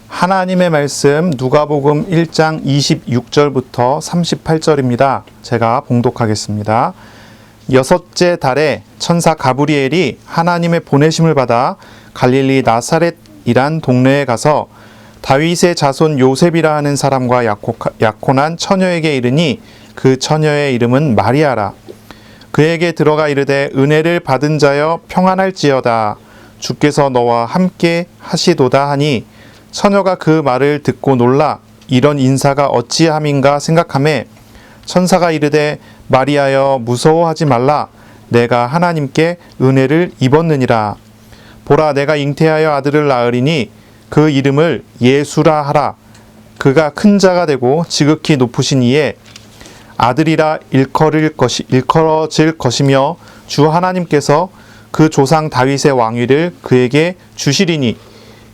하나님의 말씀 누가복음 1장 26절부터 38절입니다. 제가 봉독하겠습니다. 여섯째 달에 천사 가브리엘이 하나님의 보내심을 받아 갈릴리 나사렛이란 동네에 가서 다윗의 자손 요셉이라 하는 사람과 약혼한 처녀에게 이르니 그 처녀의 이름은 마리아라. 그에게 들어가 이르되 은혜를 받은 자여 평안할지어다. 주께서 너와 함께 하시도다 하니 처녀가 그 말을 듣고 놀라 이런 인사가 어찌함인가 생각하매 천사가 이르되 마리아여 무서워하지 말라. 내가 하나님께 은혜를 입었느니라. 보라 내가 잉태하여 아들을 낳으리니 그 이름을 예수라 하라. 그가 큰 자가 되고 지극히 높으신 이에 아들이라 일컬어질 것이며 주 하나님께서 그 조상 다윗의 왕위를 그에게 주시리니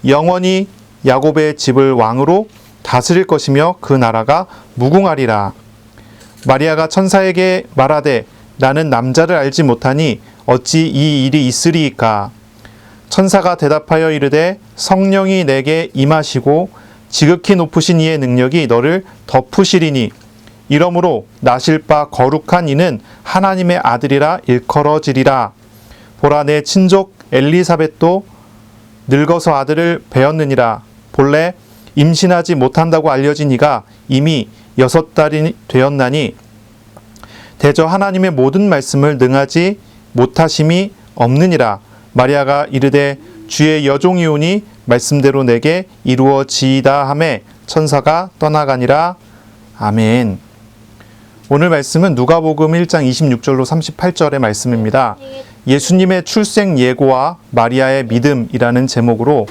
영원히 야곱의 집을 왕으로 다스릴 것이며 그 나라가 무궁하리라. 마리아가 천사에게 말하되 나는 남자를 알지 못하니 어찌 이 일이 있으리이까. 천사가 대답하여 이르되 성령이 내게 임하시고 지극히 높으신 이의 능력이 너를 덮으시리니 이러므로 나실 바 거룩한 이는 하나님의 아들이라 일컬어지리라. 보라 내 친족 엘리사벳도 늙어서 아들을 배었느니라. 본래 임신하지 못한다고 알려진 이가 이미 6달이 되었나니 대저 하나님의 모든 말씀을 능하지 못하심이 없느니라. 마리아가 이르되 주의 여종이 오니 말씀대로 내게 이루어지이다 하매 천사가 떠나가니라. 아멘. 오늘 말씀은 누가복음 1장 26절로 38절의 말씀입니다. 예수님의 출생 예고와 마리아의 믿음이라는 제목으로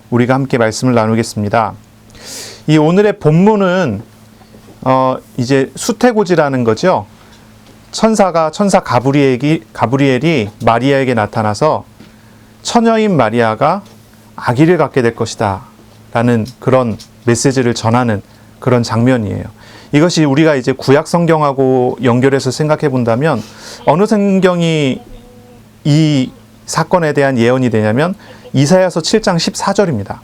우리가 함께 말씀을 나누겠습니다. 이 오늘의 본문은 이제 수태고지라는 거죠. 천사 가브리엘이 마리아에게 나타나서 처녀인 마리아가 아기를 갖게 될 것이다 라는 그런 메시지를 전하는 그런 장면이에요. 이것이 우리가 이제 구약 성경하고 연결해서 생각해 본다면 어느 성경이 이 사건에 대한 예언이 되냐면 이사야서 7장 14절입니다.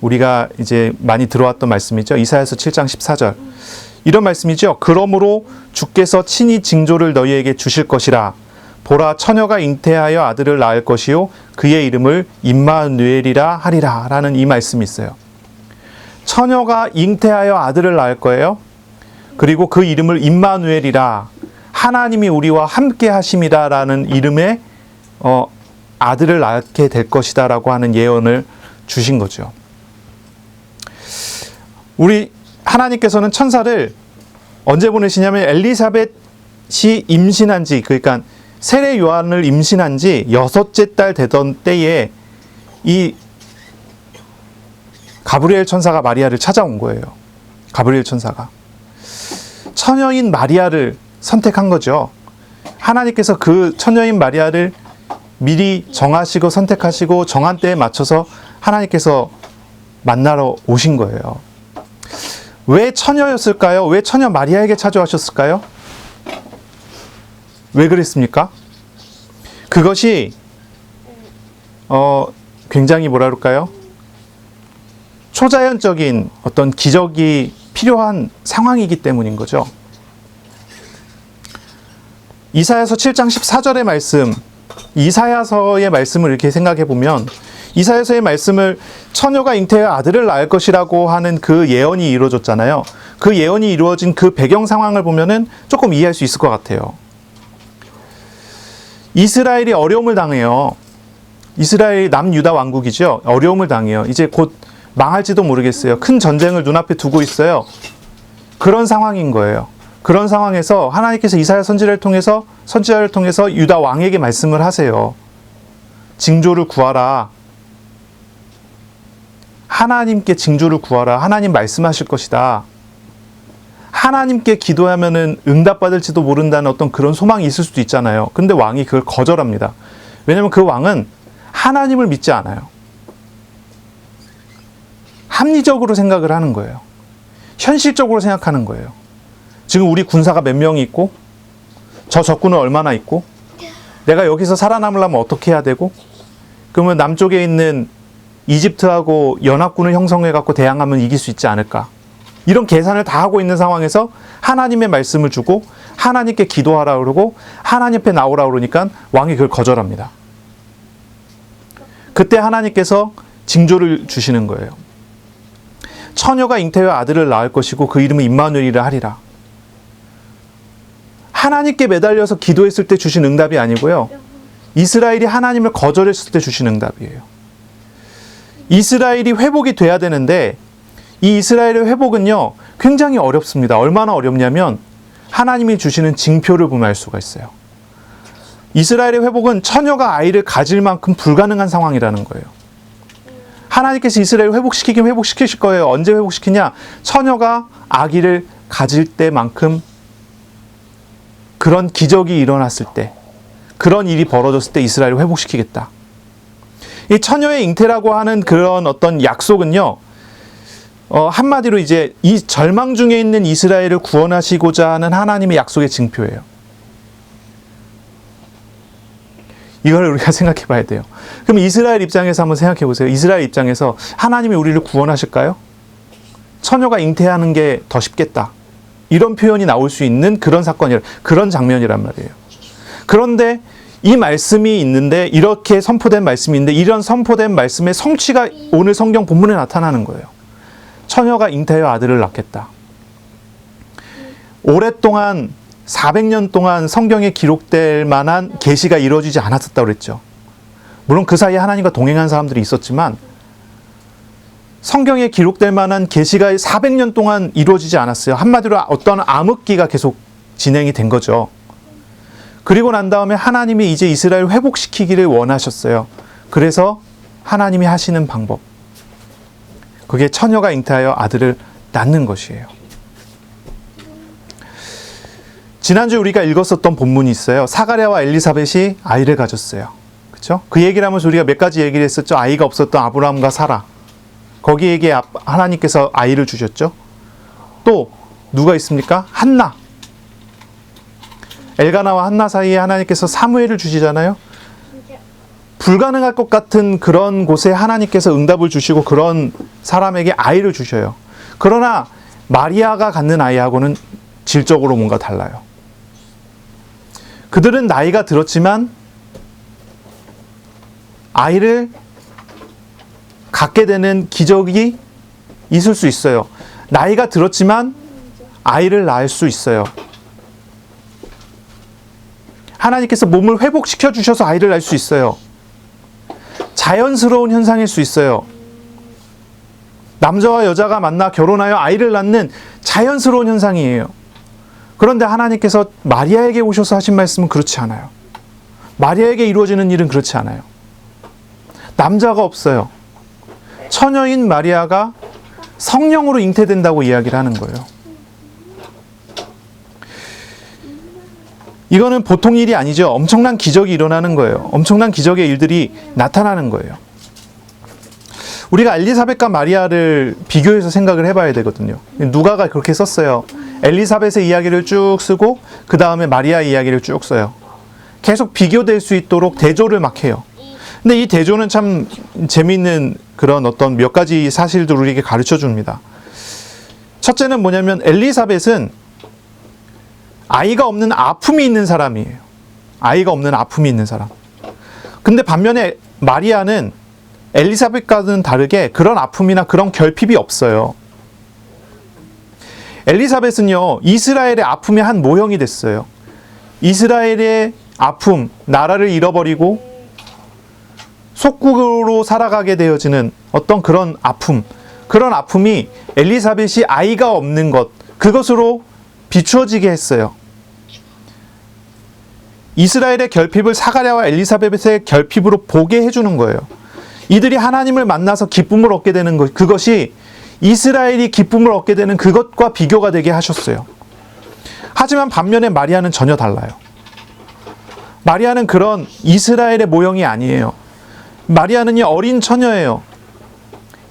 우리가 이제 많이 들어왔던 말씀이죠. 이사야서 7장 14절. 이런 말씀이죠. 그러므로 주께서 친히 징조를 너희에게 주실 것이라. 보라 처녀가 잉태하여 아들을 낳을 것이요 그의 이름을 임마누엘이라 하리라 라는 이 말씀이 있어요. 처녀가 잉태하여 아들을 낳을 거예요. 그리고 그 이름을 임마누엘이라 하나님이 우리와 함께 하심이라 라는 이름의 아들을 낳게 될 것이다 라고 하는 예언을 주신 거죠. 우리 하나님께서는 천사를 언제 보내시냐면 엘리사벳이 임신한 지 그러니까 세례 요한을 임신한 지 6째 달 되던 때에 이 가브리엘 천사가 마리아를 찾아온 거예요. 가브리엘 천사가 처녀인 마리아를 선택한 거죠. 하나님께서 그 처녀인 마리아를 미리 정하시고 선택하시고 정한 때에 맞춰서 하나님께서 만나러 오신 거예요. 왜 처녀였을까요? 왜 처녀 마리아에게 찾아오셨을까요? 왜 그랬습니까? 그것이 굉장히 뭐라 그럴까요? 초자연적인 어떤 기적이 필요한 상황이기 때문인 거죠. 이사야서 7장 14절의 말씀, 이사야서의 말씀을 이렇게 생각해 보면 이사야서의 말씀을 처녀가 잉태하여 아들을 낳을 것이라고 하는 그 예언이 이루어졌잖아요. 그 예언이 이루어진 그 배경 상황을 보면은 조금 이해할 수 있을 것 같아요. 이스라엘이 어려움을 당해요. 이스라엘이 남유다 왕국이죠. 어려움을 당해요. 이제 곧 망할지도 모르겠어요. 큰 전쟁을 눈앞에 두고 있어요. 그런 상황인 거예요. 그런 상황에서 하나님께서 이사야 선지자를 통해서 유다 왕에게 말씀을 하세요. 징조를 구하라. 하나님께 징조를 구하라. 하나님 말씀하실 것이다. 하나님께 기도하면은 응답받을지도 모른다는 어떤 그런 소망이 있을 수도 있잖아요. 근데 왕이 그걸 거절합니다. 왜냐하면 그 왕은 하나님을 믿지 않아요. 합리적으로 생각을 하는 거예요. 현실적으로 생각하는 거예요. 지금 우리 군사가 몇 명이 있고 저 적군은 얼마나 있고 내가 여기서 살아남으려면 어떻게 해야 되고 그러면 남쪽에 있는 이집트하고 연합군을 형성해갖고 대항하면 이길 수 있지 않을까. 이런 계산을 다 하고 있는 상황에서 하나님의 말씀을 주고 하나님께 기도하라 그러고 하나님 앞에 나오라 그러니까 왕이 그걸 거절합니다. 그때 하나님께서 징조를 주시는 거예요. 처녀가 잉태하여 아들을 낳을 것이고 그 이름은 임마누엘이라 하리라. 하나님께 매달려서 기도했을 때 주신 응답이 아니고요. 이스라엘이 하나님을 거절했을 때 주신 응답이에요. 이스라엘이 회복이 돼야 되는데 이 이스라엘의 회복은요 굉장히 어렵습니다. 얼마나 어렵냐면 하나님이 주시는 징표를 보면 알 수가 있어요. 이스라엘의 회복은 처녀가 아이를 가질 만큼 불가능한 상황이라는 거예요. 하나님께서 이스라엘을 회복시키긴 회복시키실 거예요. 언제 회복시키냐? 처녀가 아기를 가질 때만큼 그런 기적이 일어났을 때, 그런 일이 벌어졌을 때 이스라엘을 회복시키겠다. 이 처녀의 잉태라고 하는 그런 어떤 약속은요, 한마디로 이제 이 절망 중에 있는 이스라엘을 구원하시고자 하는 하나님의 약속의 징표예요. 이걸 우리가 생각해 봐야 돼요. 그럼 이스라엘 입장에서 한번 생각해 보세요. 이스라엘 입장에서 하나님이 우리를 구원하실까요? 처녀가 잉태하는 게 더 쉽겠다. 이런 표현이 나올 수 있는 그런 사건이라, 그런 장면이란 말이에요. 그런데 이 말씀이 있는데, 이렇게 선포된 말씀이 있는데, 이런 선포된 말씀의 성취가 오늘 성경 본문에 나타나는 거예요. 처녀가 잉태하여 아들을 낳겠다. 오랫동안 400년 동안 성경에 기록될 만한 계시가 이루어지지 않았었다고 그랬죠. 물론 그 사이에 하나님과 동행한 사람들이 있었지만 성경에 기록될 만한 계시가 400년 동안 이루어지지 않았어요. 한마디로 어떤 암흑기가 계속 진행이 된 거죠. 그리고 난 다음에 하나님이 이제 이스라엘 회복시키기를 원하셨어요. 그래서 하나님이 하시는 방법, 그게 처녀가 잉태하여 아들을 낳는 것이에요. 지난주 우리가 읽었었던 본문이 있어요. 사가랴와 엘리사벳이 아이를 가졌어요. 그렇죠? 그 얘기를 하면서 우리가 몇 가지 얘기를 했었죠. 아이가 없었던 아브라함과 사라. 거기에게 하나님께서 아이를 주셨죠. 또 누가 있습니까? 한나. 엘가나와 한나 사이에 하나님께서 사무엘을 주시잖아요. 불가능할 것 같은 그런 곳에 하나님께서 응답을 주시고 그런 사람에게 아이를 주셔요. 그러나 마리아가 갖는 아이하고는 질적으로 뭔가 달라요. 그들은 나이가 들었지만 아이를 갖게 되는 기적이 있을 수 있어요. 나이가 들었지만 아이를 낳을 수 있어요. 하나님께서 몸을 회복시켜 주셔서 아이를 낳을 수 있어요. 자연스러운 현상일 수 있어요. 남자와 여자가 만나 결혼하여 아이를 낳는 자연스러운 현상이에요. 그런데 하나님께서 마리아에게 오셔서 하신 말씀은 그렇지 않아요. 마리아에게 이루어지는 일은 그렇지 않아요. 남자가 없어요. 처녀인 마리아가 성령으로 잉태된다고 이야기를 하는 거예요. 이거는 보통 일이 아니죠. 엄청난 기적이 일어나는 거예요. 엄청난 기적의 일들이 나타나는 거예요. 우리가 엘리사벳과 마리아를 비교해서 생각을 해봐야 되거든요. 누가가 그렇게 썼어요. 엘리사벳의 이야기를 쭉 쓰고 그 다음에 마리아의 이야기를 쭉 써요. 계속 비교될 수 있도록 대조를 막 해요. 근데 이 대조는 참 재미있는 그런 어떤 몇 가지 사실들을 우리에게 가르쳐 줍니다. 첫째는 뭐냐면 엘리사벳은 아이가 없는 아픔이 있는 사람이에요. 아이가 없는 아픔이 있는 사람. 근데 반면에 마리아는 엘리사벳과는 다르게 그런 아픔이나 그런 결핍이 없어요. 엘리사벳은요, 이스라엘의 아픔의 한 모형이 됐어요. 이스라엘의 아픔, 나라를 잃어버리고 속국으로 살아가게 되어지는 어떤 그런 아픔, 그런 아픔이 엘리사벳이 아이가 없는 것, 그것으로 비추어지게 했어요. 이스라엘의 결핍을 사가랴와 엘리사벳의 결핍으로 보게 해주는 거예요. 이들이 하나님을 만나서 기쁨을 얻게 되는 것, 그것이 이스라엘이 기쁨을 얻게 되는 그것과 비교가 되게 하셨어요. 하지만 반면에 마리아는 전혀 달라요. 마리아는 그런 이스라엘의 모형이 아니에요. 마리아는요, 어린 처녀예요.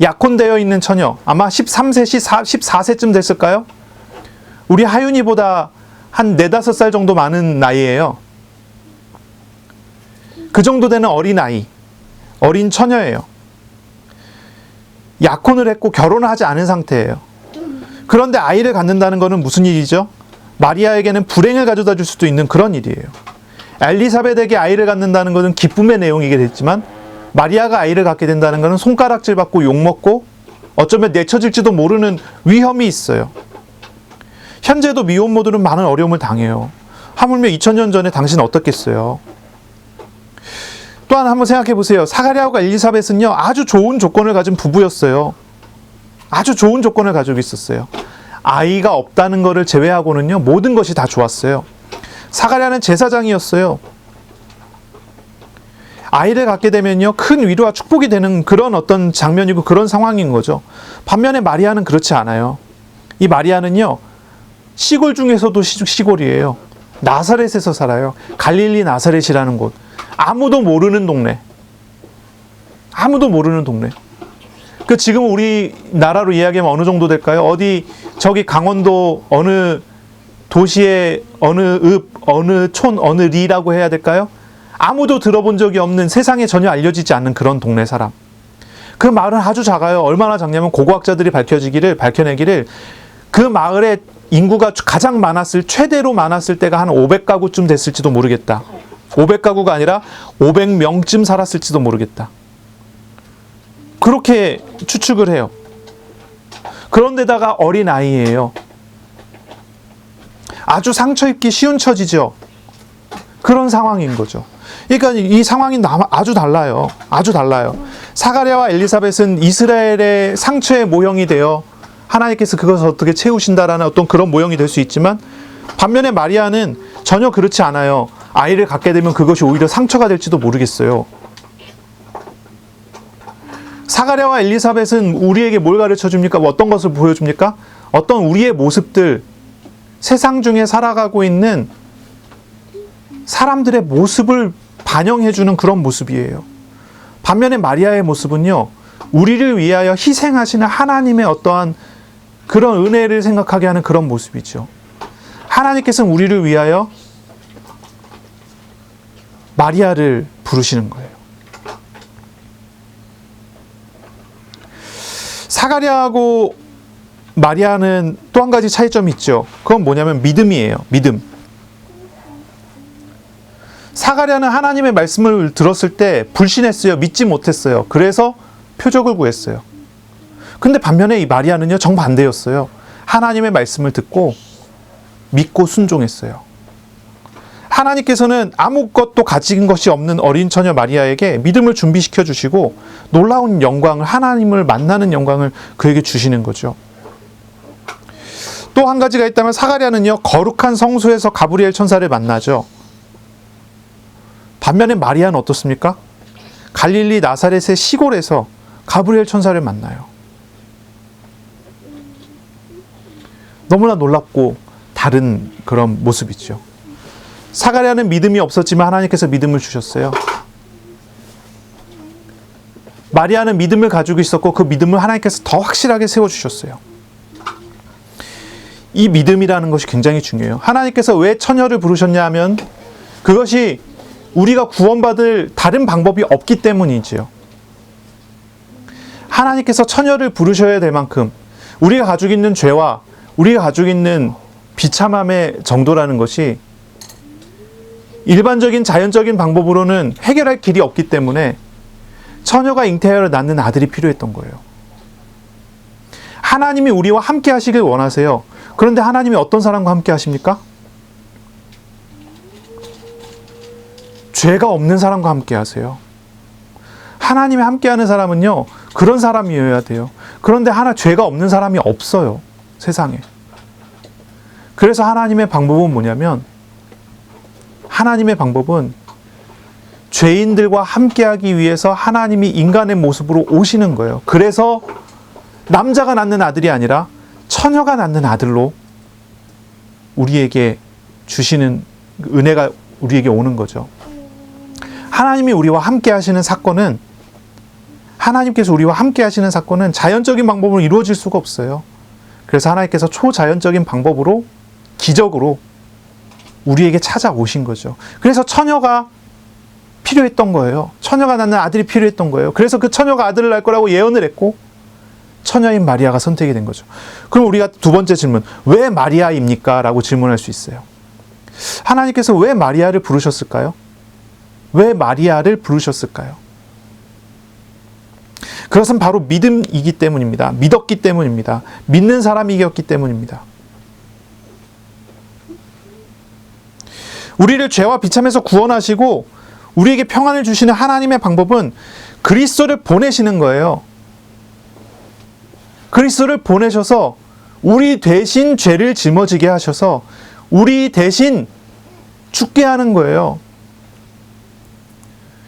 약혼되어 있는 처녀. 아마 13세, 14세쯤 됐을까요? 우리 하윤이보다 한 4, 5살 정도 많은 나이예요. 그 정도 되는 어린아이, 어린 처녀예요. 약혼을 했고 결혼을 하지 않은 상태예요. 그런데 아이를 갖는다는 것은 무슨 일이죠? 마리아에게는 불행을 가져다 줄 수도 있는 그런 일이에요. 엘리사벳에게 아이를 갖는다는 것은 기쁨의 내용이겠지만 마리아가 아이를 갖게 된다는 것은 손가락질 받고 욕먹고 어쩌면 내쳐질지도 모르는 위험이 있어요. 현재도 미혼모들은 많은 어려움을 당해요. 하물며 2000년 전에 당신은 어떻겠어요? 또한 한번 생각해 보세요. 사가랴와 엘리사벳은요, 아주 좋은 조건을 가진 부부였어요. 아주 좋은 조건을 가지고 있었어요. 아이가 없다는 것을 제외하고는요, 모든 것이 다 좋았어요. 사가랴는 제사장이었어요. 아이를 갖게 되면요, 큰 위로와 축복이 되는 그런 어떤 장면이고 그런 상황인 거죠. 반면에 마리아는 그렇지 않아요. 이 마리아는요, 시골 중에서도 시골이에요. 나사렛에서 살아요. 갈릴리 나사렛이라는 곳. 아무도 모르는 동네. 아무도 모르는 동네. 그 지금 우리나라로 이야기하면 어느 정도 될까요? 어디 저기 강원도 어느 도시의 어느 읍, 어느 촌, 어느 리라고 해야 될까요? 아무도 들어본 적이 없는, 세상에 전혀 알려지지 않는 그런 동네 사람. 그 마을은 아주 작아요. 얼마나 작냐면 고고학자들이 밝혀내기를 그 마을의 인구가 가장 많았을, 최대로 많았을 때가 한 500가구쯤 됐을지도 모르겠다. 500가구가 아니라 500명쯤 살았을지도 모르겠다. 그렇게 추측을 해요. 그런데다가 어린 아이예요. 아주 상처 입기 쉬운 처지죠. 그런 상황인 거죠. 그러니까 이 상황이 아주 달라요. 아주 달라요. 사가랴와 엘리사벳은 이스라엘의 상처의 모형이 되어 하나님께서 그것을 어떻게 채우신다라는 어떤 그런 모형이 될 수 있지만, 반면에 마리아는 전혀 그렇지 않아요. 아이를 갖게 되면 그것이 오히려 상처가 될지도 모르겠어요. 사가랴와 엘리사벳은 우리에게 뭘 가르쳐 줍니까? 어떤 것을 보여줍니까? 어떤 우리의 모습들, 세상 중에 살아가고 있는 사람들의 모습을 반영해주는 그런 모습이에요. 반면에 마리아의 모습은요, 우리를 위하여 희생하시는 하나님의 어떠한 그런 은혜를 생각하게 하는 그런 모습이죠. 하나님께서는 우리를 위하여 마리아를 부르시는 거예요. 사가랴하고 마리아는 또 한 가지 차이점이 있죠. 그건 뭐냐면 믿음이에요. 믿음. 사가랴는 하나님의 말씀을 들었을 때 불신했어요. 믿지 못했어요. 그래서 표적을 구했어요. 근데 반면에 이 마리아는요, 정반대였어요. 하나님의 말씀을 듣고 믿고 순종했어요. 하나님께서는 아무것도 가진 것이 없는 어린 처녀 마리아에게 믿음을 준비시켜 주시고 놀라운 영광을, 하나님을 만나는 영광을 그에게 주시는 거죠. 또 한 가지가 있다면 사가랴는요, 거룩한 성소에서 가브리엘 천사를 만나죠. 반면에 마리아는 어떻습니까? 갈릴리 나사렛의 시골에서 가브리엘 천사를 만나요. 너무나 놀랍고 다른 그런 모습이죠. 사가랴는 믿음이 없었지만 하나님께서 믿음을 주셨어요. 마리아는 믿음을 가지고 있었고 그 믿음을 하나님께서 더 확실하게 세워주셨어요. 이 믿음이라는 것이 굉장히 중요해요. 하나님께서 왜 처녀를 부르셨냐 하면 그것이 우리가 구원받을 다른 방법이 없기 때문이지요. 하나님께서 처녀를 부르셔야 될 만큼 우리가 가지고 있는 죄와 우리가 가지고 있는 비참함의 정도라는 것이 일반적인 자연적인 방법으로는 해결할 길이 없기 때문에 처녀가 잉태하여 낳는 아들이 필요했던 거예요. 하나님이 우리와 함께 하시길 원하세요. 그런데 하나님이 어떤 사람과 함께 하십니까? 죄가 없는 사람과 함께 하세요. 하나님이 함께하는 사람은요, 그런 사람이어야 돼요. 그런데 죄가 없는 사람이 없어요, 세상에. 그래서 하나님의 방법은 뭐냐면, 하나님의 방법은 죄인들과 함께하기 위해서 하나님이 인간의 모습으로 오시는 거예요. 그래서 남자가 낳는 아들이 아니라 처녀가 낳는 아들로 우리에게 주시는 은혜가 우리에게 오는 거죠. 하나님이 우리와 함께 하시는 사건은, 하나님께서 우리와 함께 하시는 사건은 자연적인 방법으로 이루어질 수가 없어요. 그래서 하나님께서 초자연적인 방법으로, 기적으로 우리에게 찾아오신 거죠. 그래서 처녀가 필요했던 거예요. 처녀가 낳는 아들이 필요했던 거예요. 그래서 그 처녀가 아들을 낳을 거라고 예언을 했고, 처녀인 마리아가 선택이 된 거죠. 그럼 우리가 두 번째 질문, 왜 마리아입니까? 라고 질문할 수 있어요. 하나님께서 왜 마리아를 부르셨을까요? 왜 마리아를 부르셨을까요? 그것은 바로 믿음이기 때문입니다. 믿었기 때문입니다. 믿는 사람이었기 때문입니다. 우리를 죄와 비참에서 구원하시고 우리에게 평안을 주시는 하나님의 방법은 그리스도를 보내시는 거예요. 그리스도를 보내셔서 우리 대신 죄를 짊어지게 하셔서 우리 대신 죽게 하는 거예요.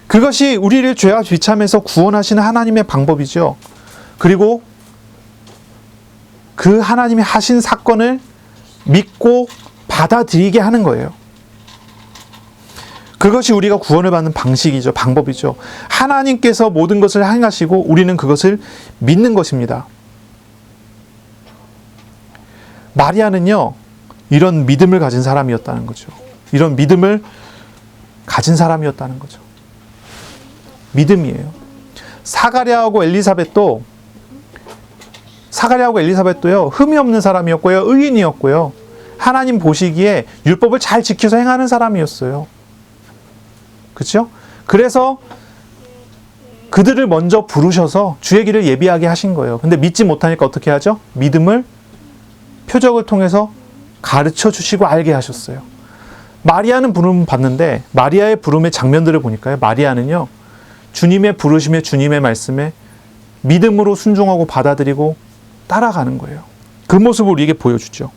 그것이 우리를 죄와 비참에서 구원하시는 하나님의 방법이죠. 그리고 그 하나님이 하신 사건을 믿고 받아들이게 하는 거예요. 그것이 우리가 구원을 받는 방식이죠. 방법이죠. 하나님께서 모든 것을 행하시고 우리는 그것을 믿는 것입니다. 마리아는요, 이런 믿음을 가진 사람이었다는 거죠. 이런 믿음을 가진 사람이었다는 거죠. 믿음이에요. 사가랴하고 엘리사벳도요, 흠이 없는 사람이었고요, 의인이었고요, 하나님 보시기에 율법을 잘 지켜서 행하는 사람이었어요. 그렇죠? 그래서 그들을 먼저 부르셔서 주의 길을 예비하게 하신 거예요. 근데 믿지 못하니까 어떻게 하죠? 믿음을 표적을 통해서 가르쳐 주시고 알게 하셨어요. 마리아는 부름 받는데 마리아의 부름의 장면들을 보니까요, 마리아는요, 주님의 부르심에, 주님의 말씀에 믿음으로 순종하고 받아들이고 따라가는 거예요. 그 모습을 우리에게 보여주죠.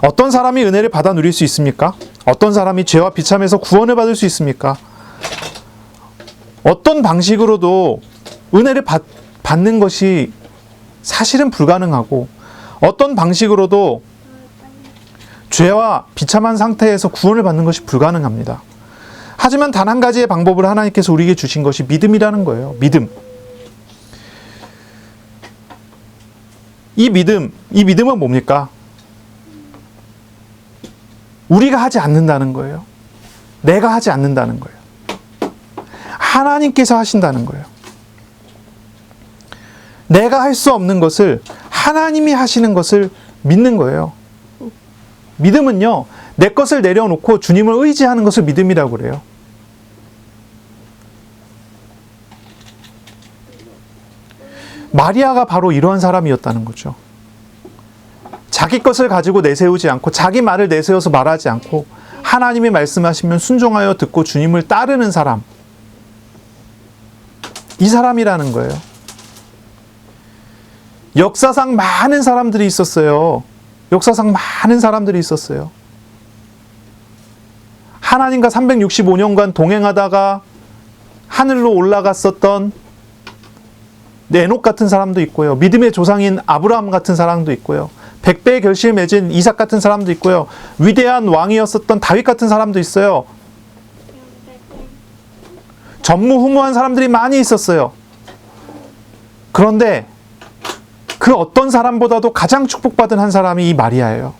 어떤 사람이 은혜를 받아 누릴 수 있습니까? 어떤 사람이 죄와 비참에서 구원을 받을 수 있습니까? 어떤 방식으로도 은혜를 받는 것이 사실은 불가능하고, 어떤 방식으로도 죄와 비참한 상태에서 구원을 받는 것이 불가능합니다. 하지만 단 한 가지의 방법을 하나님께서 우리에게 주신 것이 믿음이라는 거예요. 믿음. 이 믿음은 뭡니까? 우리가 하지 않는다는 거예요. 내가 하지 않는다는 거예요. 하나님께서 하신다는 거예요. 내가 할 수 없는 것을 하나님이 하시는 것을 믿는 거예요. 믿음은요, 내 것을 내려놓고 주님을 의지하는 것을 믿음이라고 그래요. 마리아가 바로 이러한 사람이었다는 거죠. 자기 것을 가지고 내세우지 않고, 자기 말을 내세워서 말하지 않고, 하나님이 말씀하시면 순종하여 듣고 주님을 따르는 사람. 이 사람이라는 거예요. 역사상 많은 사람들이 있었어요. 역사상 많은 사람들이 있었어요. 하나님과 365년간 동행하다가 하늘로 올라갔었던 에녹 같은 사람도 있고요. 믿음의 조상인 아브라함 같은 사람도 있고요. 100배의 결실을 맺은 이삭 같은 사람도 있고요. 위대한 왕이었었던 다윗 같은 사람도 있어요. 전무후무한 사람들이 많이 있었어요. 그런데 그 어떤 사람보다도 가장 축복받은 한 사람이 이 마리아예요.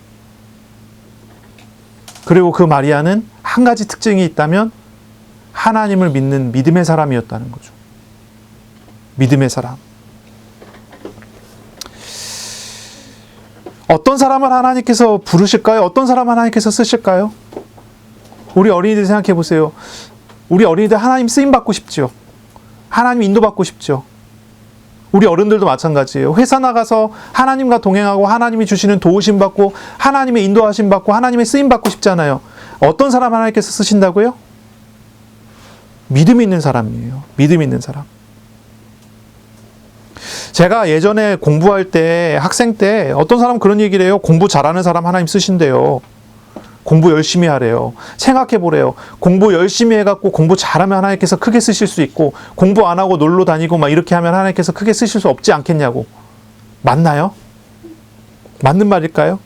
그리고 그 마리아는 한 가지 특징이 있다면 하나님을 믿는 믿음의 사람이었다는 거죠. 믿음의 사람. 어떤 사람을 하나님께서 부르실까요? 어떤 사람을 하나님께서 쓰실까요? 우리 어린이들 생각해 보세요. 우리 어린이들 하나님 쓰임받고 싶죠. 하나님 인도받고 싶죠. 우리 어른들도 마찬가지예요. 회사 나가서 하나님과 동행하고 하나님이 주시는 도우심 받고 하나님의 인도하심 받고 하나님의 쓰임 받고 싶잖아요. 어떤 사람 하나님께서 쓰신다고요? 믿음 있는 사람이에요. 믿음 있는 사람. 제가 예전에 공부할 때, 학생 때 어떤 사람 그런 얘기를 해요. 공부 잘하는 사람 하나님 쓰신대요. 공부 열심히 하래요. 생각해 보래요. 공부 열심히 해갖고 공부 잘하면 하나님께서 크게 쓰실 수 있고, 공부 안 하고 놀러 다니고 막 이렇게 하면 하나님께서 크게 쓰실 수 없지 않겠냐고. 맞나요? 맞는 말일까요?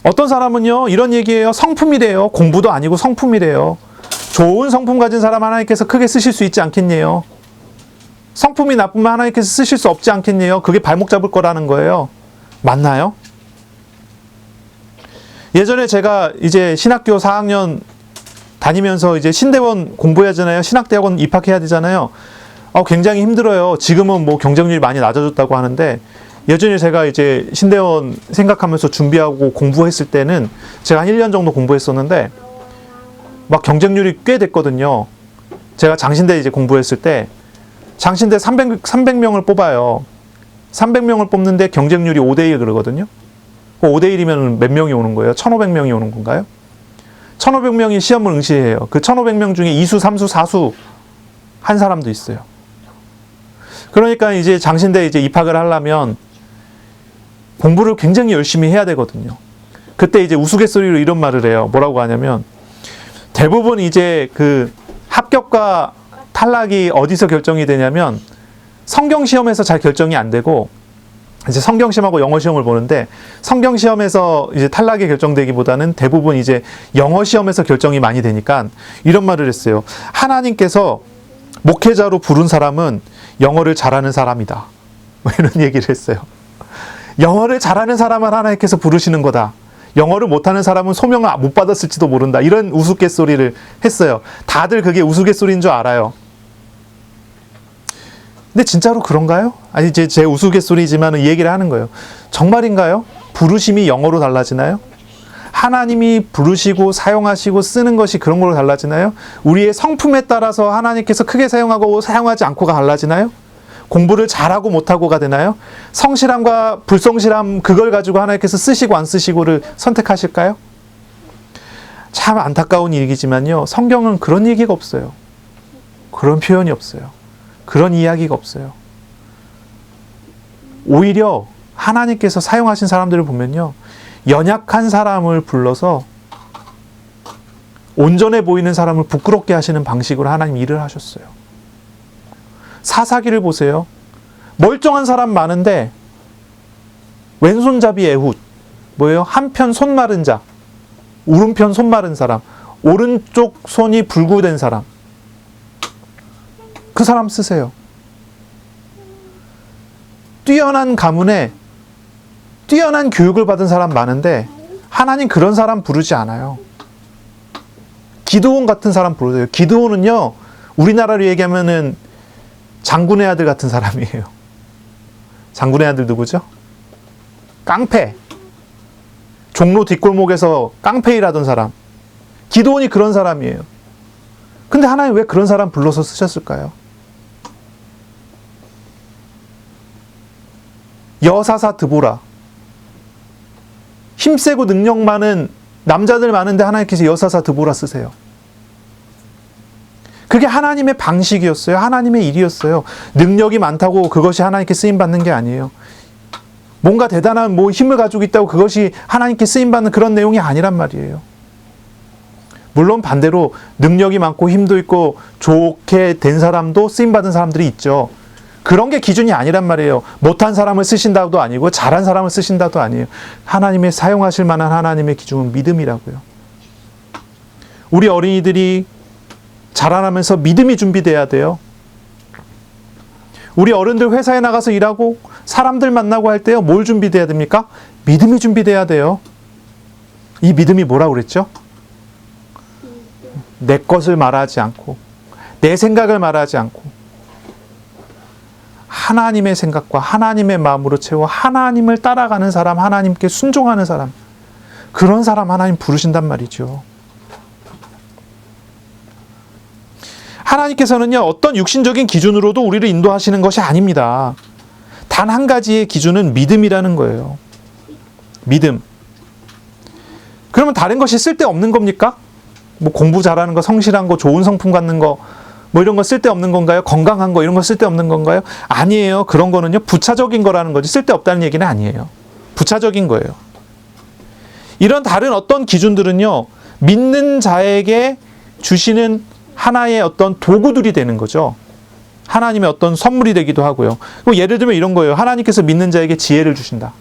어떤 사람은요, 이런 얘기예요. 성품이래요. 공부도 아니고 성품이래요. 좋은 성품 가진 사람 하나님께서 크게 쓰실 수 있지 않겠네요. 성품이 나쁘면 하나님께서 쓰실 수 없지 않겠네요. 그게 발목 잡을 거라는 거예요. 맞나요? 예전에 제가 이제 신학교 4학년 다니면서 이제 신대원 공부해야 되잖아요. 신학대학원 입학해야 되잖아요. 굉장히 힘들어요. 지금은 뭐 경쟁률이 많이 낮아졌다고 하는데, 예전에 제가 이제 신대원 생각하면서 준비하고 공부했을 때는 제가 한 1년 정도 공부했었는데, 막 경쟁률이 꽤 됐거든요. 제가 장신대 이제 공부했을 때, 장신대 300명을 뽑아요. 300명을 뽑는데 경쟁률이 5대1 그러거든요. 5대1이면 몇 명이 오는 거예요? 1500명이 오는 건가요? 1500명이 시험을 응시해요. 그 1500명 중에 2수, 3수, 4수 한 사람도 있어요. 그러니까 이제 장신대에 이제 입학을 하려면 공부를 굉장히 열심히 해야 되거든요. 그때 이제 우스갯소리로 이런 말을 해요. 뭐라고 하냐면, 대부분 이제 그 합격과 탈락이 어디서 결정이 되냐면, 성경시험에서 잘 결정이 안 되고, 이제 성경시험하고 영어시험을 보는데, 성경시험에서 이제 탈락이 결정되기보다는 대부분 이제 영어시험에서 결정이 많이 되니까 이런 말을 했어요. 하나님께서 목회자로 부른 사람은 영어를 잘하는 사람이다. 뭐 이런 얘기를 했어요. 영어를 잘하는 사람을 하나님께서 부르시는 거다. 영어를 못하는 사람은 소명을 못 받았을지도 모른다. 이런 우스갯소리를 했어요. 다들 그게 우스갯소리인 줄 알아요. 근데 진짜로 그런가요? 아니, 제 우스갯소리지만 이 얘기를 하는 거예요. 정말인가요? 부르심이 영어로 달라지나요? 하나님이 부르시고 사용하시고 쓰는 것이 그런 걸로 달라지나요? 우리의 성품에 따라서 하나님께서 크게 사용하고 사용하지 않고가 달라지나요? 공부를 잘하고 못하고가 되나요? 성실함과 불성실함, 그걸 가지고 하나님께서 쓰시고 안 쓰시고를 선택하실까요? 참 안타까운 얘기지만요, 성경은 그런 얘기가 없어요. 그런 표현이 없어요. 그런 이야기가 없어요. 오히려 하나님께서 사용하신 사람들을 보면요, 연약한 사람을 불러서 온전해 보이는 사람을 부끄럽게 하시는 방식으로 하나님 일을 하셨어요. 사사기를 보세요. 멀쩡한 사람 많은데 왼손잡이 에훗, 뭐예요? 한편 손 마른 자, 오른편 손 마른 사람, 오른쪽 손이 불구된 사람, 그 사람 쓰세요. 뛰어난 가문에 뛰어난 교육을 받은 사람 많은데 하나님 그런 사람 부르지 않아요. 기드온 같은 사람 부르세요. 기드온은요, 우리나라로 얘기하면은 장군의 아들 같은 사람이에요. 장군의 아들 누구죠? 깡패. 종로 뒷골목에서 깡패 일하던 사람. 기드온이 그런 사람이에요. 근데 하나님 왜 그런 사람 불러서 쓰셨을까요? 여사사 드보라. 힘세고 능력 많은 남자들 많은데 하나님께서 여사사 드보라 쓰세요. 그게 하나님의 방식이었어요. 하나님의 일이었어요. 능력이 많다고 그것이 하나님께 쓰임받는 게 아니에요. 뭔가 대단한 힘을 가지고 있다고 그것이 하나님께 쓰임받는 그런 내용이 아니란 말이에요. 물론 반대로 능력이 많고 힘도 있고 좋게 된 사람도 쓰임받은 사람들이 있죠. 그런 게 기준이 아니란 말이에요. 못한 사람을 쓰신다도 아니고 잘한 사람을 쓰신다도 아니에요. 하나님의 사용하실 만한 하나님의 기준은 믿음이라고요. 우리 어린이들이 자라나면서 믿음이 준비돼야 돼요. 우리 어른들 회사에 나가서 일하고 사람들 만나고 할 때요, 뭘 준비돼야 됩니까? 믿음이 준비돼야 돼요. 이 믿음이 뭐라고 그랬죠? 내 것을 말하지 않고 내 생각을 말하지 않고 하나님의 생각과 하나님의 마음으로 채워 하나님을 따라가는 사람, 하나님께 순종하는 사람, 그런 사람 하나님 부르신단 말이죠. 하나님께서는요, 어떤 육신적인 기준으로도 우리를 인도하시는 것이 아닙니다. 단 한 가지의 기준은 믿음이라는 거예요. 믿음. 그러면 다른 것이 쓸데없는 겁니까? 공부 잘하는 거, 성실한 거, 좋은 성품 갖는 거, 이런 거 쓸데없는 건가요? 건강한 거, 이런 거 쓸데없는 건가요? 아니에요. 그런 거는요, 부차적인 거라는 거지 쓸데없다는 얘기는 아니에요. 부차적인 거예요. 이런 다른 어떤 기준들은요, 믿는 자에게 주시는 하나의 어떤 도구들이 되는 거죠. 하나님의 어떤 선물이 되기도 하고요. 예를 들면 이런 거예요. 하나님께서 믿는 자에게 지혜를 주신다.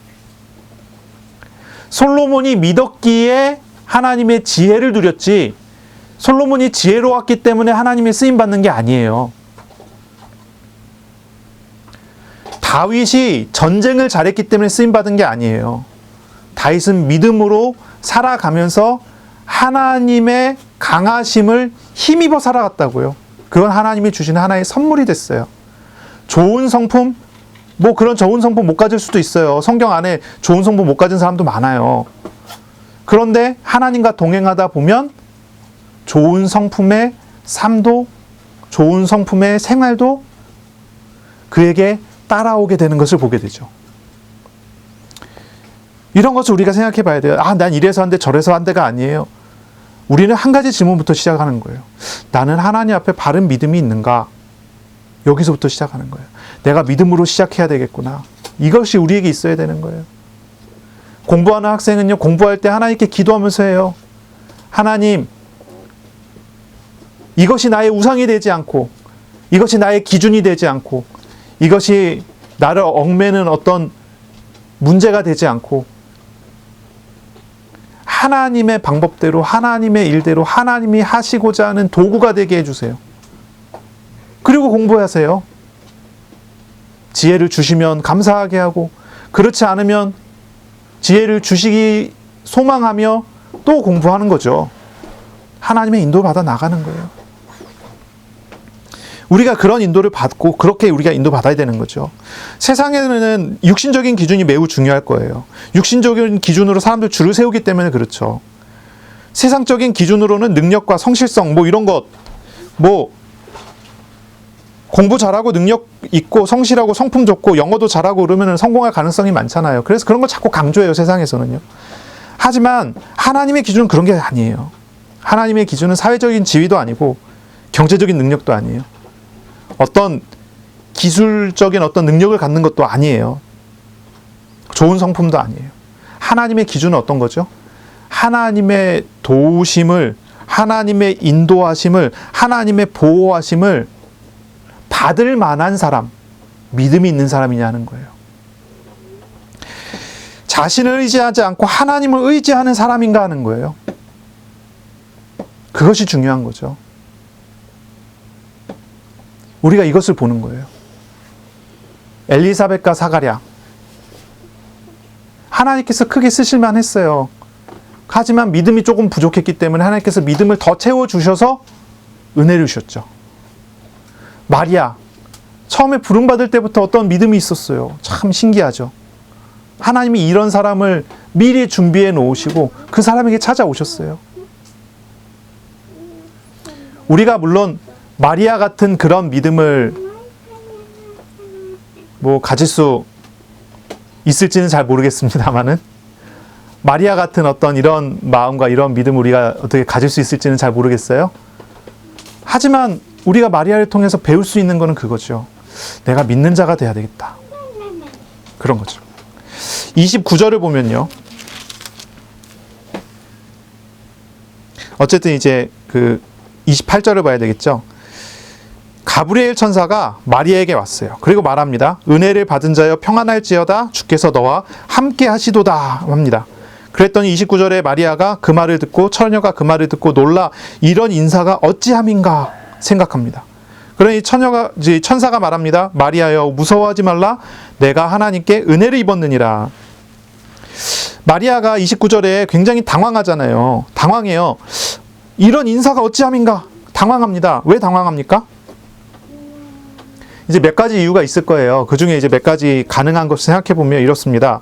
솔로몬이 믿었기에 하나님의 지혜를 누렸지, 솔로몬이 지혜로웠기 때문에 하나님의 쓰임받는 게 아니에요. 다윗이 전쟁을 잘했기 때문에 쓰임받은 게 아니에요. 다윗은 믿음으로 살아가면서 하나님의 강하심을 힘입어 살아갔다고요. 그건 하나님이 주신 하나의 선물이 됐어요. 좋은 성품? 뭐 그런 좋은 성품 못 가질 수도 있어요. 성경 안에 좋은 성품 못 가진 사람도 많아요. 그런데 하나님과 동행하다 보면 좋은 성품의 삶도, 좋은 성품의 생활도 그에게 따라오게 되는 것을 보게 되죠. 이런 것을 우리가 생각해 봐야 돼요. 난 이래서 한데 저래서 한데가 아니에요. 우리는 한 가지 질문부터 시작하는 거예요. 나는 하나님 앞에 바른 믿음이 있는가? 여기서부터 시작하는 거예요. 내가 믿음으로 시작해야 되겠구나. 이것이 우리에게 있어야 되는 거예요. 공부하는 학생은요, 공부할 때 하나님께 기도하면서 해요. 하나님, 이것이 나의 우상이 되지 않고, 이것이 나의 기준이 되지 않고, 이것이 나를 얽매는 어떤 문제가 되지 않고, 하나님의 방법대로, 하나님의 일대로, 하나님이 하시고자 하는 도구가 되게 해주세요. 그리고 공부하세요. 지혜를 주시면 감사하게 하고, 그렇지 않으면 지혜를 주시기 소망하며 또 공부하는 거죠. 하나님의 인도를 받아 나가는 거예요. 우리가 그런 인도를 받고 그렇게 우리가 인도받아야 되는 거죠. 세상에는 육신적인 기준이 매우 중요할 거예요. 육신적인 기준으로 사람들 줄을 세우기 때문에 그렇죠. 세상적인 기준으로는 능력과 성실성 뭐 이런 것, 뭐 공부 잘하고 능력 있고 성실하고 성품 좋고 영어도 잘하고 그러면 성공할 가능성이 많잖아요. 그래서 그런 걸 자꾸 강조해요, 세상에서는요. 하지만 하나님의 기준은 그런 게 아니에요. 하나님의 기준은 사회적인 지위도 아니고 경제적인 능력도 아니에요. 어떤 기술적인 어떤 능력을 갖는 것도 아니에요. 좋은 성품도 아니에요. 하나님의 기준은 어떤 거죠? 하나님의 도우심을, 하나님의 인도하심을, 하나님의 보호하심을 받을 만한 사람, 믿음이 있는 사람이냐는 거예요. 자신을 의지하지 않고 하나님을 의지하는 사람인가 하는 거예요. 그것이 중요한 거죠. 우리가 이것을 보는 거예요. 엘리사벳과 사가랴. 하나님께서 크게 쓰실만 했어요. 하지만 믿음이 조금 부족했기 때문에 하나님께서 믿음을 더 채워주셔서 은혜를 주셨죠. 마리아. 처음에 부름받을 때부터 어떤 믿음이 있었어요. 참 신기하죠. 하나님이 이런 사람을 미리 준비해 놓으시고 그 사람에게 찾아오셨어요. 우리가 물론 마리아 같은 그런 믿음을 뭐 가질 수 있을지는 잘 모르겠습니다만은 마리아 같은 어떤 이런 마음과 이런 믿음을 우리가 어떻게 가질 수 있을지는 잘 모르겠어요. 하지만 우리가 마리아를 통해서 배울 수 있는 것은 그거죠. 내가 믿는 자가 돼야 되겠다. 그런 거죠. 29절을 보면요. 어쨌든 이제 그 28절을 봐야 되겠죠. 가브리엘 천사가 마리아에게 왔어요. 그리고 말합니다. 은혜를 받은 자여 평안할지어다 주께서 너와 함께 하시도다 합니다. 그랬더니 29절에 마리아가 그 말을 듣고 처녀가 그 말을 듣고 놀라 이런 인사가 어찌함인가 생각합니다. 그러니 천사가 말합니다. 마리아여 무서워하지 말라. 내가 하나님께 은혜를 입었느니라. 마리아가 29절에 굉장히 당황하잖아요. 당황해요. 이런 인사가 어찌함인가? 당황합니다. 왜 당황합니까? 이제 몇 가지 이유가 있을 거예요. 그 중에 이제 몇 가지 가능한 것을 생각해 보면 이렇습니다.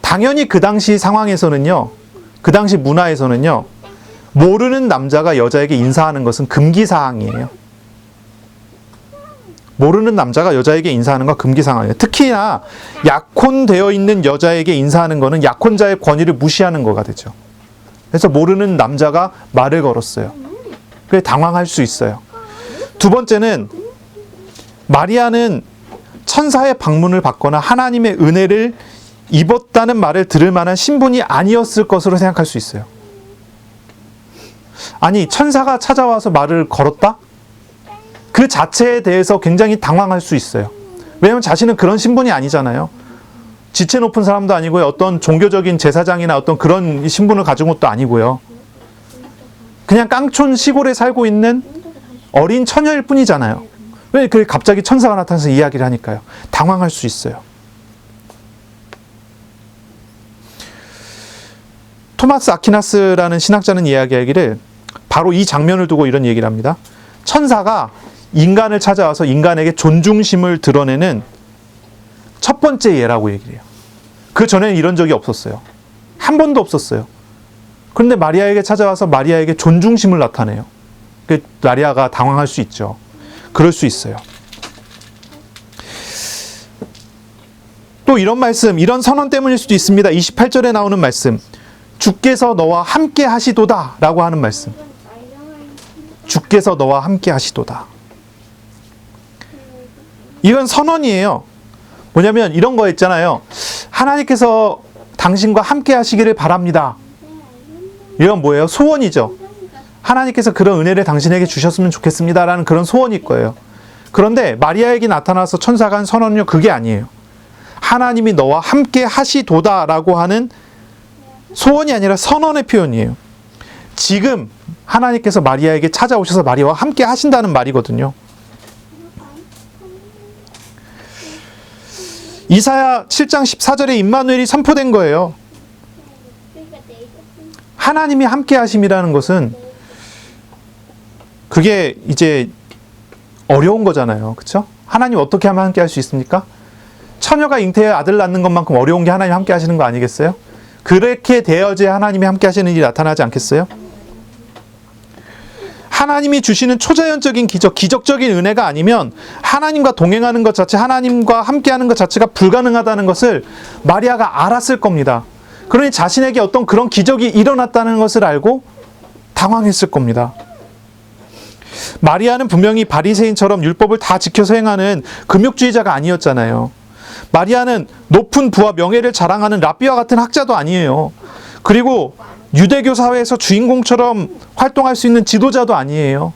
당연히 그 당시 상황에서는요, 그 당시 문화에서는요, 모르는 남자가 여자에게 인사하는 것은 금기사항이에요. 모르는 남자가 여자에게 인사하는 건 금기사항이에요. 특히나 약혼되어 있는 여자에게 인사하는 것은 약혼자의 권위를 무시하는 거가 되죠. 그래서 모르는 남자가 말을 걸었어요. 그래 당황할 수 있어요. 두 번째는 마리아는 천사의 방문을 받거나 하나님의 은혜를 입었다는 말을 들을 만한 신분이 아니었을 것으로 생각할 수 있어요. 아니, 천사가 찾아와서 말을 걸었다? 그 자체에 대해서 굉장히 당황할 수 있어요. 왜냐하면 자신은 그런 신분이 아니잖아요. 지체 높은 사람도 아니고요. 어떤 종교적인 제사장이나 어떤 그런 신분을 가진 것도 아니고요. 그냥 깡촌 시골에 살고 있는 어린 처녀일 뿐이잖아요. 왜 그 갑자기 천사가 나타나서 이야기를 하니까요. 당황할 수 있어요. 토마스 아퀴나스라는 신학자는 이야기하기를 바로 이 장면을 두고 이런 얘기를 합니다. 천사가 인간을 찾아와서 인간에게 존중심을 드러내는 첫 번째 예라고 얘기를 해요. 그 전에는 이런 적이 없었어요. 한 번도 없었어요. 그런데 마리아에게 찾아와서 마리아에게 존중심을 나타내요. 마리아가 당황할 수 있죠. 그럴 수 있어요. 또 이런 말씀, 이런 선언 때문일 수도 있습니다. 28절에 나오는 말씀. 주께서 너와 함께 하시도다 라고 하는 말씀. 주께서 너와 함께 하시도다. 이건 선언이에요. 뭐냐면 이런 거 있잖아요. 하나님께서 당신과 함께 하시기를 바랍니다. 이건 뭐예요? 소원이죠. 하나님께서 그런 은혜를 당신에게 주셨으면 좋겠습니다 라는 그런 소원일 거예요. 그런데 마리아에게 나타나서 천사가 한 선언은요, 그게 아니에요. 하나님이 너와 함께 하시도다 라고 하는 소원이 아니라 선언의 표현이에요. 지금 하나님께서 마리아에게 찾아오셔서 마리아와 함께 하신다는 말이거든요. 이사야 7장 14절에 임마누엘이 선포된 거예요. 하나님이 함께 하심이라는 것은 그게 이제 어려운 거잖아요. 그렇죠? 하나님 어떻게 하면 함께 할 수 있습니까? 처녀가 잉태해 아들 낳는 것만큼 어려운 게 하나님 함께 하시는 거 아니겠어요? 그렇게 되어져야 하나님이 함께 하시는 일이 나타나지 않겠어요? 하나님이 주시는 초자연적인 기적, 기적적인 은혜가 아니면 하나님과 동행하는 것 자체, 하나님과 함께하는 것 자체가 불가능하다는 것을 마리아가 알았을 겁니다. 그러니 자신에게 어떤 그런 기적이 일어났다는 것을 알고 당황했을 겁니다. 마리아는 분명히 바리새인처럼 율법을 다 지켜서 행하는 금욕주의자가 아니었잖아요. 마리아는 높은 부와 명예를 자랑하는 랍비와 같은 학자도 아니에요. 그리고 유대교 사회에서 주인공처럼 활동할 수 있는 지도자도 아니에요.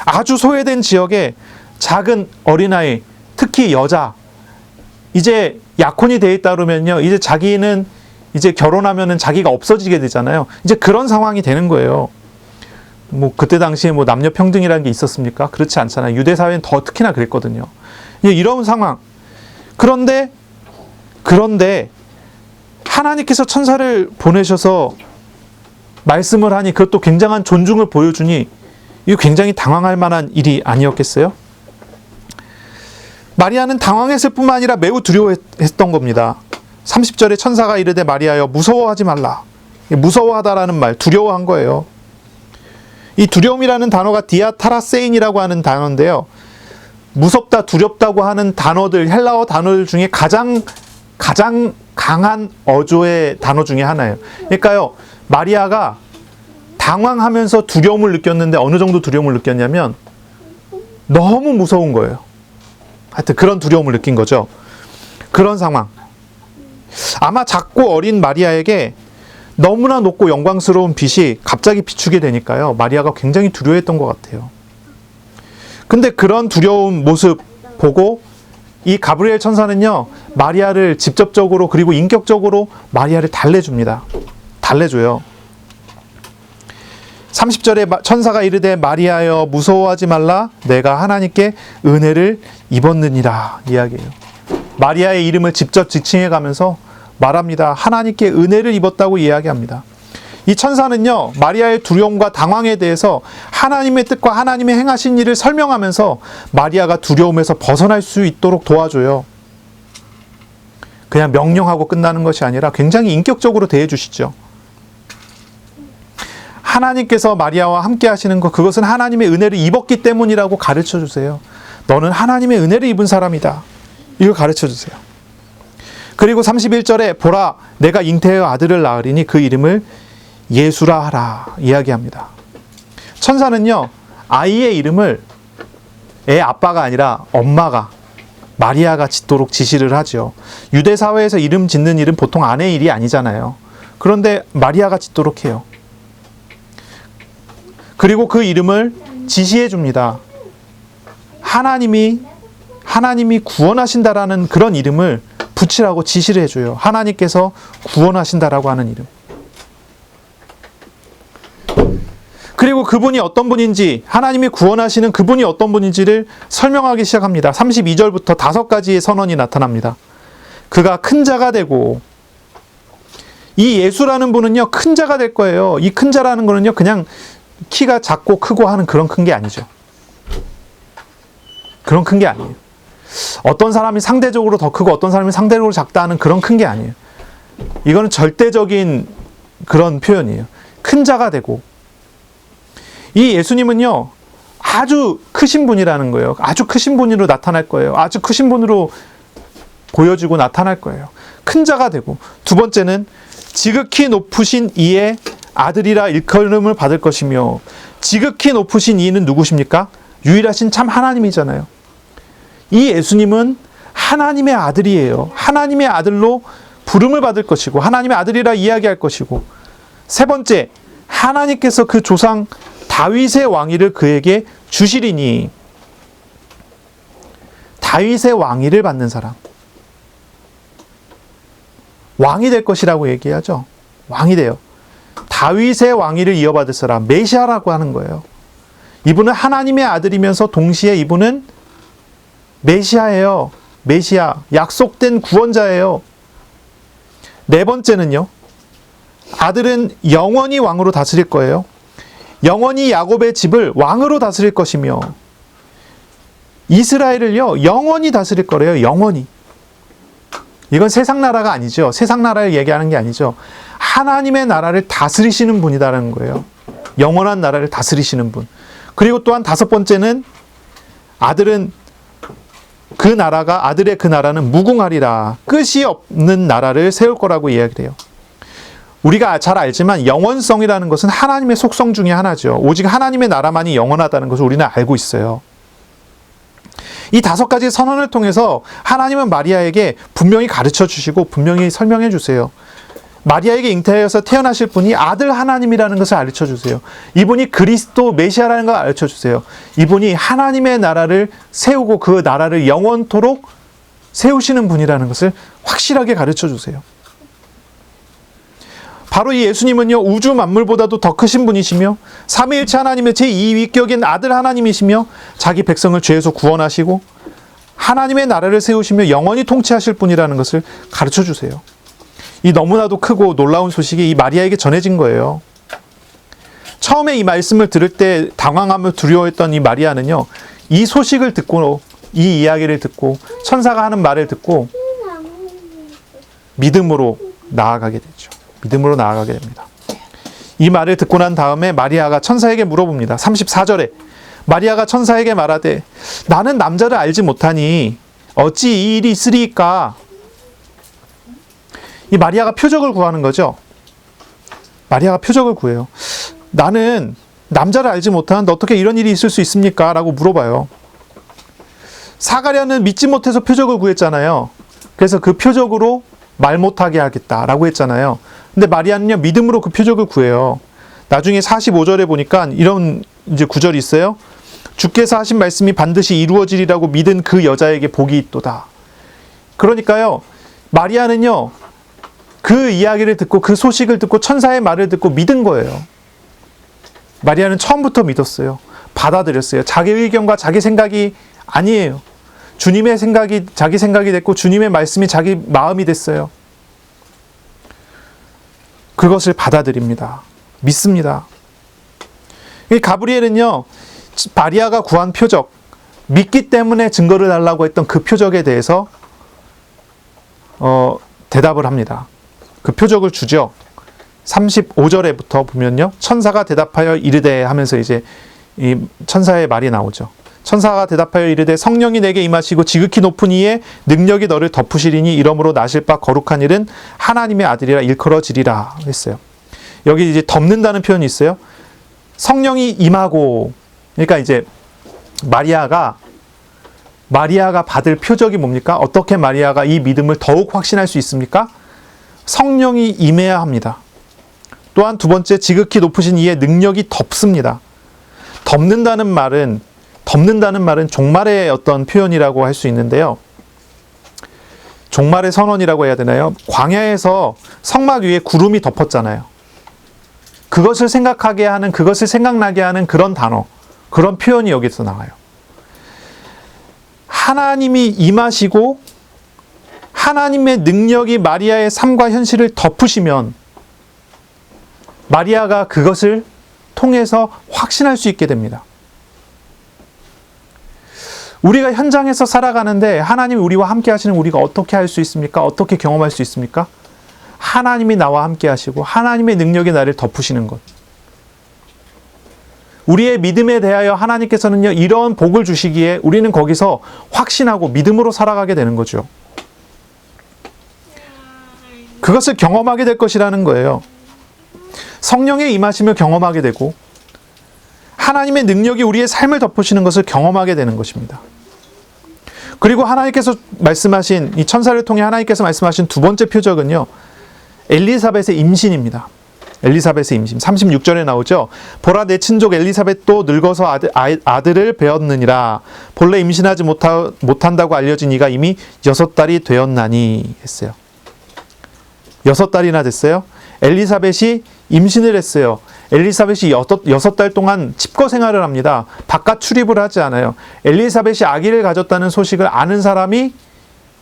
아주 소외된 지역에 작은 어린아이, 특히 여자, 이제 약혼이 돼 있다 그러면요, 이제 자기는 이제 결혼하면은 자기가 없어지게 되잖아요. 이제 그런 상황이 되는 거예요. 뭐 그때 당시에 뭐 남녀 평등이라는 게 있었습니까? 그렇지 않잖아요. 유대 사회는 더 특히나 그랬거든요. 이런 상황. 그런데 하나님께서 천사를 보내셔서 말씀을 하니 그것도 굉장한 존중을 보여주니 이거 굉장히 당황할 만한 일이 아니었겠어요? 마리아는 당황했을 뿐만 아니라 매우 두려워했던 겁니다. 30절에 천사가 이르되 마리아여 무서워하지 말라. 무서워하다라는 말, 두려워한 거예요. 이 두려움이라는 단어가 디아타라세인이라고 하는 단어인데요. 무섭다, 두렵다고 하는 단어들, 헬라어 단어들 중에 가장 강한 어조의 단어 중에 하나예요. 그러니까요, 마리아가 당황하면서 두려움을 느꼈는데 어느 정도 두려움을 느꼈냐면 너무 무서운 거예요. 하여튼 그런 두려움을 느낀 거죠. 그런 상황. 아마 작고 어린 마리아에게 너무나 높고 영광스러운 빛이 갑자기 비추게 되니까요, 마리아가 굉장히 두려워했던 것 같아요. 근데 그런 두려운 모습 보고 이 가브리엘 천사는요, 마리아를 직접적으로 그리고 인격적으로 마리아를 달래줍니다. 달래줘요. 30절에 천사가 이르되 마리아여 무서워하지 말라. 내가 하나님께 은혜를 입었느니라 이야기해요. 마리아의 이름을 직접 지칭해 가면서 말합니다. 하나님께 은혜를 입었다고 이야기합니다. 이 천사는요, 마리아의 두려움과 당황에 대해서 하나님의 뜻과 하나님의 행하신 일을 설명하면서 마리아가 두려움에서 벗어날 수 있도록 도와줘요. 그냥 명령하고 끝나는 것이 아니라 굉장히 인격적으로 대해주시죠. 하나님께서 마리아와 함께 하시는 것, 그것은 하나님의 은혜를 입었기 때문이라고 가르쳐 주세요. 너는 하나님의 은혜를 입은 사람이다. 이걸 가르쳐 주세요. 그리고 31절에 보라 내가 잉태하여 아들을 낳으리니 그 이름을 예수라 하라 이야기합니다. 천사는요, 아이의 이름을 애 아빠가 아니라 엄마가, 마리아가 짓도록 지시를 하죠. 유대 사회에서 이름 짓는 일은 보통 아내의 일이 아니잖아요. 그런데 마리아가 짓도록 해요. 그리고 그 이름을 지시해 줍니다. 하나님이 구원하신다라는 그런 이름을 붙이라고 지시를 해줘요. 하나님께서 구원하신다라고 하는 이름. 그리고 그분이 어떤 분인지, 하나님이 구원하시는 그분이 어떤 분인지를 설명하기 시작합니다. 32절부터 5가지의 선언이 나타납니다. 그가 큰 자가 되고, 이 예수라는 분은요, 큰 자가 될 거예요. 이 큰 자라는 거는요, 그냥 키가 작고 크고 하는 그런 큰 게 아니죠. 그런 큰 게 아니에요. 어떤 사람이 상대적으로 더 크고 어떤 사람이 상대적으로 작다 하는 그런 큰 게 아니에요. 이거는 절대적인 그런 표현이에요. 큰 자가 되고. 이 예수님은요, 아주 크신 분이라는 거예요. 아주 크신 분으로 나타날 거예요. 아주 크신 분으로 보여지고 나타날 거예요. 큰 자가 되고. 두 번째는 지극히 높으신 이의 아들이라 일컬음을 받을 것이며, 지극히 높으신 이는 누구십니까? 유일하신 참 하나님이잖아요. 이 예수님은 하나님의 아들이에요. 하나님의 아들로 부름을 받을 것이고, 하나님의 아들이라 이야기할 것이고, 세 번째, 하나님께서 그 조상 다윗의 왕위를 그에게 주시리니. 다윗의 왕위를 받는 사람, 왕이 될 것이라고 얘기하죠. 왕이 돼요. 다윗의 왕위를 이어받을 사람, 메시아라고 하는 거예요. 이분은 하나님의 아들이면서 동시에 이분은 메시아예요. 메시아, 약속된 구원자예요. 네 번째는요, 아들은 영원히 왕으로 다스릴 거예요. 영원히 야곱의 집을 왕으로 다스릴 것이며, 이스라엘을요, 영원히 다스릴 거래요. 영원히. 이건 세상 나라가 아니죠. 세상 나라를 얘기하는 게 아니죠. 하나님의 나라를 다스리시는 분이라는 거예요. 영원한 나라를 다스리시는 분. 그리고 또한 다섯 번째는 아들은 그 나라가, 아들의 그 나라는 무궁하리라. 끝이 없는 나라를 세울 거라고 이야기를 해요. 우리가 잘 알지만 영원성이라는 것은 하나님의 속성 중에 하나죠. 오직 하나님의 나라만이 영원하다는 것을 우리는 알고 있어요. 이 다섯 가지 선언을 통해서 하나님은 마리아에게 분명히 가르쳐 주시고 분명히 설명해 주세요. 마리아에게 잉태하여서 태어나실 분이 아들 하나님이라는 것을 가르쳐 주세요. 이분이 그리스도 메시아라는 걸 가르쳐 주세요. 이분이 하나님의 나라를 세우고 그 나라를 영원토록 세우시는 분이라는 것을 확실하게 가르쳐 주세요. 바로 이 예수님은요, 우주 만물보다도 더 크신 분이시며 삼위일체 하나님의 제2위격인 아들 하나님이시며 자기 백성을 죄에서 구원하시고 하나님의 나라를 세우시며 영원히 통치하실 분이라는 것을 가르쳐 주세요. 이 너무나도 크고 놀라운 소식이 이 마리아에게 전해진 거예요. 처음에 이 말씀을 들을 때 당황하며 두려워했던 이 마리아는요, 이 소식을 듣고, 이 이야기를 듣고 천사가 하는 말을 듣고 믿음으로 나아가게 되죠. 믿음으로 나아가게 됩니다. 이 말을 듣고 난 다음에 마리아가 천사에게 물어봅니다. 34절에 마리아가 천사에게 말하되 나는 남자를 알지 못하니 어찌 이 일이 있으리이까. 이 마리아가 표적을 구하는 거죠. 마리아가 표적을 구해요. 나는 남자를 알지 못하는데 어떻게 이런 일이 있을 수 있습니까? 라고 물어봐요. 사가랴는 믿지 못해서 표적을 구했잖아요. 그래서 그 표적으로 말 못하게 하겠다라고 했잖아요. 근데 마리아는요, 믿음으로 그 표적을 구해요. 나중에 45절에 보니까 이런 이제 구절이 있어요. 주께서 하신 말씀이 반드시 이루어지리라고 믿은 그 여자에게 복이 있도다. 그러니까요, 마리아는요, 그 이야기를 듣고 그 소식을 듣고 천사의 말을 듣고 믿은 거예요. 마리아는 처음부터 믿었어요. 받아들였어요. 자기 의견과 자기 생각이 아니에요. 주님의 생각이 자기 생각이 됐고 주님의 말씀이 자기 마음이 됐어요. 그것을 받아들입니다. 믿습니다. 이 가브리엘은요, 마리아가 구한 표적, 믿기 때문에 증거를 달라고 했던 그 표적에 대해서 대답을 합니다. 그 표적을 주죠. 35절에부터 보면요, 천사가 대답하여 이르되 하면서 이제 이 천사의 말이 나오죠. 천사가 대답하여 이르되 성령이 내게 임하시고 지극히 높은 이의 능력이 너를 덮으시리니 이러므로 나실 바 거룩한 일은 하나님의 아들이라 일컬어지리라 했어요. 여기 이제 덮는다는 표현이 있어요. 성령이 임하고, 그러니까 이제 마리아가 받을 표적이 뭡니까? 어떻게 마리아가 이 믿음을 더욱 확신할 수 있습니까? 성령이 임해야 합니다. 또한 두 번째, 지극히 높으신 이의 능력이 덮습니다. 덮는다는 말은 종말의 어떤 표현이라고 할 수 있는데요. 종말의 선언이라고 해야 되나요? 광야에서 성막 위에 구름이 덮었잖아요. 그것을 생각하게 하는, 그것을 생각나게 하는 그런 단어, 그런 표현이 여기서 나와요. 하나님이 임하시고 하나님의 능력이 마리아의 삶과 현실을 덮으시면 마리아가 그것을 통해서 확신할 수 있게 됩니다. 우리가 현장에서 살아가는데 하나님이 우리와 함께 하시는 우리가 어떻게 할 수 있습니까? 어떻게 경험할 수 있습니까? 하나님이 나와 함께 하시고 하나님의 능력이 나를 덮으시는 것. 우리의 믿음에 대하여 하나님께서는요, 이런 복을 주시기에 우리는 거기서 확신하고 믿음으로 살아가게 되는 거죠. 그것을 경험하게 될 것이라는 거예요. 성령의 임하심을 경험하게 되고 하나님의 능력이 우리의 삶을 덮으시는 것을 경험하게 되는 것입니다. 그리고 하나님께서 말씀하신, 이 천사를 통해 하나님께서 말씀하신 두 번째 표적은요, 엘리사벳의 임신입니다. 엘리사벳의 임신. 36절에 나오죠. 보라, 내 친족 엘리사벳도 늙어서 아들을 배었느니라. 본래 임신하지 못한다고 알려진 이가 이미 6달이 되었나니 했어요. 6달이나 됐어요. 엘리사벳이 임신을 했어요. 엘리사벳이 6달 동안 칩거 생활을 합니다. 바깥 출입을 하지 않아요. 엘리사벳이 아기를 가졌다는 소식을 아는 사람이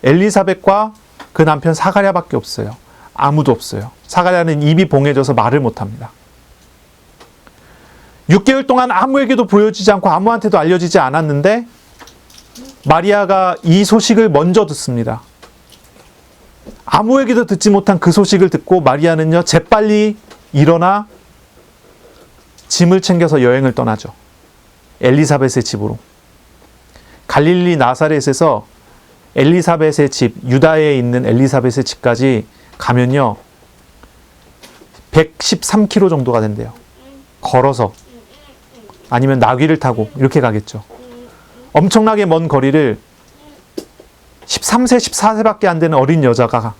엘리사벳과 그 남편 사가랴밖에 없어요. 아무도 없어요. 사가랴는 입이 봉해져서 말을 못합니다. 6개월 동안 아무에게도 보여지지 않고 아무한테도 알려지지 않았는데 마리아가 이 소식을 먼저 듣습니다. 아무에게도 듣지 못한 그 소식을 듣고 마리아는요, 재빨리 일어나 짐을 챙겨서 여행을 떠나죠. 엘리사벳의 집으로. 갈릴리 나사렛에서 엘리사벳의 집, 유다에 있는 엘리사벳의 집까지 가면요, 113km 정도가 된대요. 걸어서. 아니면 나귀를 타고 이렇게 가겠죠. 엄청나게 먼 거리를 13세, 14세밖에 안 되는 어린 여자가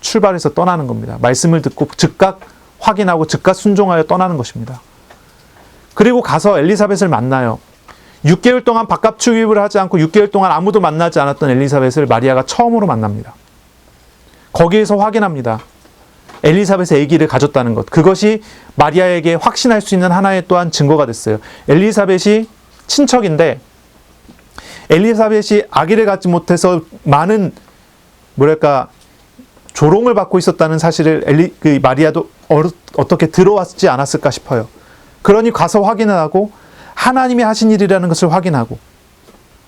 출발해서 떠나는 겁니다. 말씀을 듣고 즉각 확인하고 즉각 순종하여 떠나는 것입니다. 그리고 가서 엘리사벳을 만나요. 6개월 동안 바깥 출입을 하지 않고 6개월 동안 아무도 만나지 않았던 엘리사벳을 마리아가 처음으로 만납니다. 거기에서 확인합니다. 엘리사벳의 아기를 가졌다는 것. 그것이 마리아에게 확신할 수 있는 하나의 또한 증거가 됐어요. 엘리사벳이 친척인데 엘리사벳이 아기를 갖지 못해서 많은 조롱을 받고 있었다는 사실을 마리아도 어떻게 들어왔지 않았을까 싶어요. 그러니 가서 확인을 하고 하나님이 하신 일이라는 것을 확인하고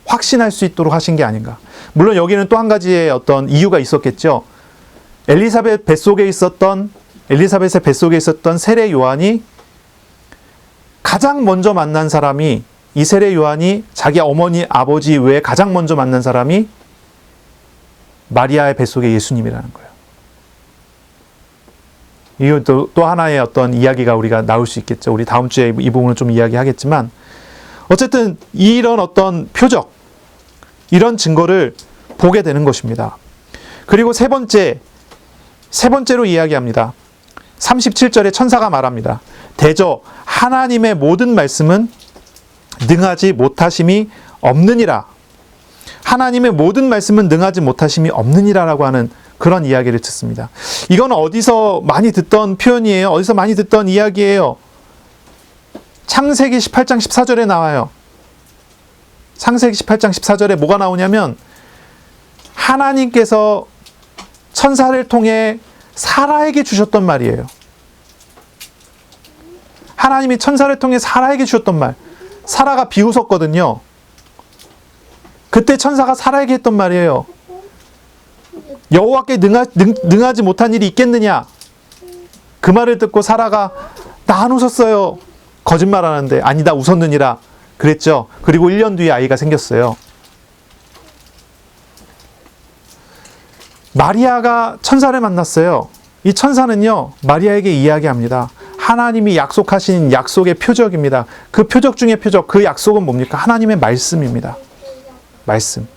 확신할 수 있도록 하신 게 아닌가. 물론 여기는 또 한 가지의 어떤 이유가 있었겠죠. 엘리사벳의 뱃속에 있었던 세례 요한이 가장 먼저 만난 사람이, 이 세례 요한이 자기 어머니, 아버지 외에 가장 먼저 만난 사람이 마리아의 뱃속의 예수님이라는 거예요. 이것도 또 하나의 어떤 이야기가 우리가 나올 수 있겠죠. 우리 다음 주에 이 부분을 좀 이야기하겠지만, 어쨌든 이런 어떤 표적, 이런 증거를 보게 되는 것입니다. 그리고 세 번째로 이야기합니다. 37절에 천사가 말합니다. 대저 하나님의 모든 말씀은 능하지 못하심이 없느니라. 하나님의 모든 말씀은 능하지 못하심이 없느니라라고 하는 그런 이야기를 듣습니다. 이건 어디서 많이 듣던 표현이에요. 어디서 많이 듣던 이야기예요. 창세기 18장 14절에 나와요. 창세기 18장 14절에 뭐가 나오냐면 하나님께서 천사를 통해 사라에게 주셨던 말이에요. 하나님이 천사를 통해 사라에게 주셨던 말. 사라가 비웃었거든요. 그때 천사가 사라에게 했던 말이에요. 여호와께 능하지 못한 일이 있겠느냐? 그 말을 듣고 사라가 나 안 웃었어요. 거짓말하는데 아니다 웃었느니라 그랬죠. 그리고 1년 뒤에 아이가 생겼어요. 마리아가 천사를 만났어요. 이 천사는요, 마리아에게 이야기합니다. 하나님이 약속하신 약속의 표적입니다. 그 표적 중에 표적, 그 약속은 뭡니까? 하나님의 말씀입니다. 말씀.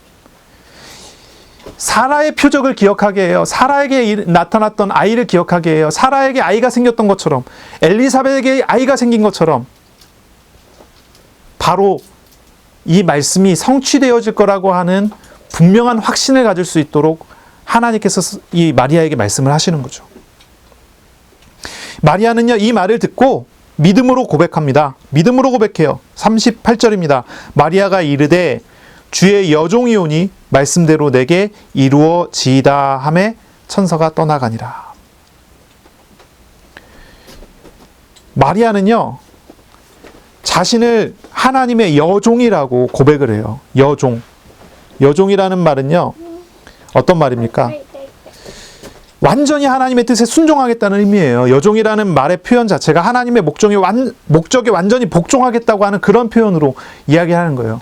사라의 표적을 기억하게 해요. 사라에게 나타났던 아이를 기억하게 해요. 사라에게 아이가 생겼던 것처럼, 엘리사벳에게 아이가 생긴 것처럼 바로 이 말씀이 성취되어질 거라고 하는 분명한 확신을 가질 수 있도록 하나님께서 이 마리아에게 말씀을 하시는 거죠. 마리아는요, 이 말을 듣고 믿음으로 고백합니다. 믿음으로 고백해요. 38절입니다. 마리아가 이르되 주의 여종이 오니 말씀대로 내게 이루어지이다 하매 천사가 떠나가니라. 마리아는요, 자신을 하나님의 여종이라고 고백을 해요. 여종. 여종이라는 말은요, 어떤 말입니까? 완전히 하나님의 뜻에 순종하겠다는 의미예요. 여종이라는 말의 표현 자체가 하나님의 목적에 완전히 복종하겠다고 하는 그런 표현으로 이야기하는 거예요.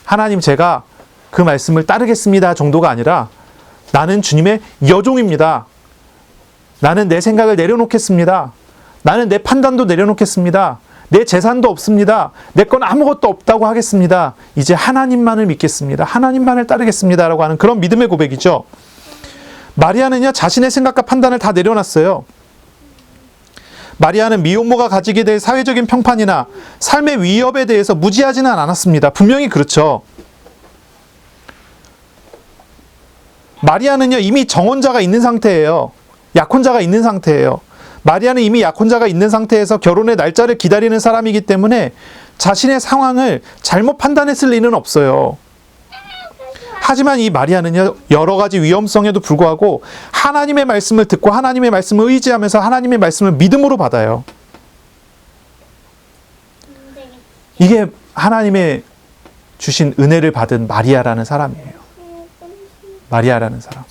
하나님, 제가 그 말씀을 따르겠습니다 정도가 아니라 나는 주님의 여종입니다. 나는 내 생각을 내려놓겠습니다. 나는 내 판단도 내려놓겠습니다. 내 재산도 없습니다. 내 건 아무것도 없다고 하겠습니다. 이제 하나님만을 믿겠습니다. 하나님만을 따르겠습니다. 라고 하는 그런 믿음의 고백이죠. 마리아는요, 자신의 생각과 판단을 다 내려놨어요. 마리아는 미혼모가 가지게 될 사회적인 평판이나 삶의 위협에 대해서 무지하지는 않았습니다. 분명히 그렇죠. 마리아는요, 이미 정혼자가 있는 상태예요. 약혼자가 있는 상태예요. 마리아는 이미 약혼자가 있는 상태에서 결혼의 날짜를 기다리는 사람이기 때문에 자신의 상황을 잘못 판단했을 리는 없어요. 하지만 이 마리아는요, 여러 가지 위험성에도 불구하고 하나님의 말씀을 듣고 하나님의 말씀을 의지하면서 하나님의 말씀을 믿음으로 받아요. 이게 하나님의 주신 은혜를 받은 마리아라는 사람이에요. 마리아라는 사람.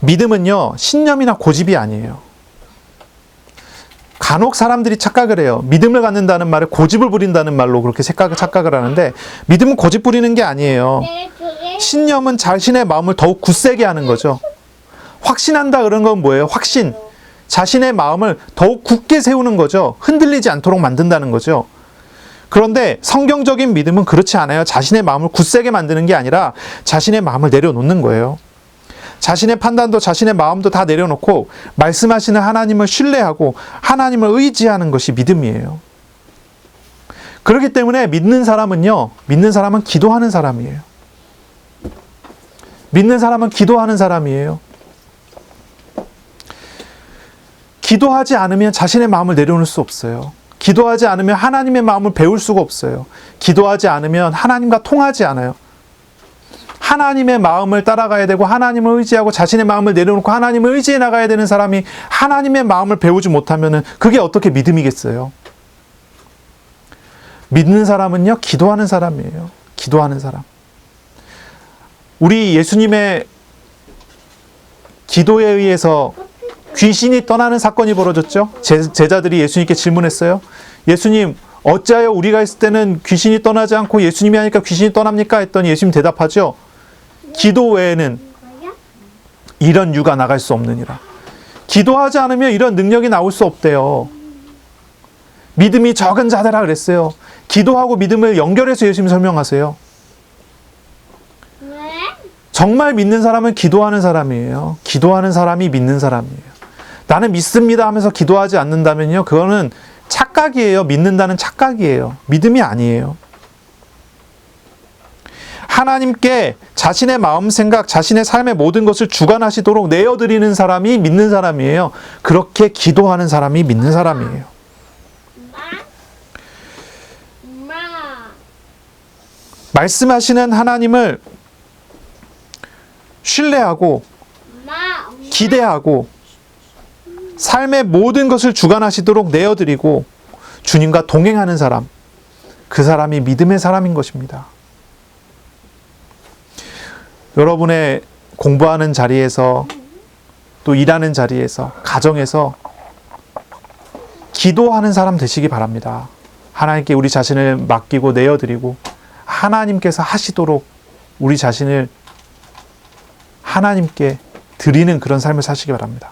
믿음은요, 신념이나 고집이 아니에요. 간혹 사람들이 착각을 해요. 믿음을 갖는다는 말을 고집을 부린다는 말로 그렇게 착각을 하는데, 믿음은 고집 부리는 게 아니에요. 신념은 자신의 마음을 더욱 굳세게 하는 거죠. 확신한다 그런 건 뭐예요? 확신. 자신의 마음을 더욱 굳게 세우는 거죠. 흔들리지 않도록 만든다는 거죠. 그런데 성경적인 믿음은 그렇지 않아요. 자신의 마음을 굳세게 만드는 게 아니라 자신의 마음을 내려놓는 거예요. 자신의 판단도 자신의 마음도 다 내려놓고 말씀하시는 하나님을 신뢰하고 하나님을 의지하는 것이 믿음이에요. 그렇기 때문에 믿는 사람은 기도하는 사람이에요. 믿는 사람은 기도하는 사람이에요. 기도하지 않으면 자신의 마음을 내려놓을 수 없어요. 기도하지 않으면 하나님의 마음을 배울 수가 없어요. 기도하지 않으면 하나님과 통하지 않아요. 하나님의 마음을 따라가야 되고 하나님을 의지하고 자신의 마음을 내려놓고 하나님을 의지해 나가야 되는 사람이 하나님의 마음을 배우지 못하면 그게 어떻게 믿음이겠어요? 믿는 사람은요, 기도하는 사람이에요. 기도하는 사람. 우리 예수님의 기도에 의해서 귀신이 떠나는 사건이 벌어졌죠. 제자들이 예수님께 질문했어요. 예수님, 어찌하여 우리가 있을 때는 귀신이 떠나지 않고 예수님이 하니까 귀신이 떠납니까? 했더니 예수님 대답하죠. 기도 외에는 이런 유가 나갈 수 없느니라. 기도하지 않으면 이런 능력이 나올 수 없대요. 믿음이 적은 자들아 그랬어요. 기도하고 믿음을 연결해서 예수님 설명하세요. 정말 믿는 사람은 기도하는 사람이에요. 기도하는 사람이 믿는 사람이에요. 나는 믿습니다 하면서 기도하지 않는다면요, 그거는 착각이에요. 믿는다는 착각이에요. 믿음이 아니에요. 하나님께 자신의 마음 생각, 자신의 삶의 모든 것을 주관하시도록 내어드리는 사람이 믿는 사람이에요. 그렇게 기도하는 사람이 믿는 사람이에요. 말씀하시는 하나님을 신뢰하고 기대하고 삶의 모든 것을 주관하시도록 내어드리고 주님과 동행하는 사람, 그 사람이 믿음의 사람인 것입니다. 여러분의 공부하는 자리에서 또 일하는 자리에서 가정에서 기도하는 사람 되시기 바랍니다. 하나님께 우리 자신을 맡기고 내어드리고 하나님께서 하시도록 우리 자신을 하나님께 드리는 그런 삶을 사시기 바랍니다.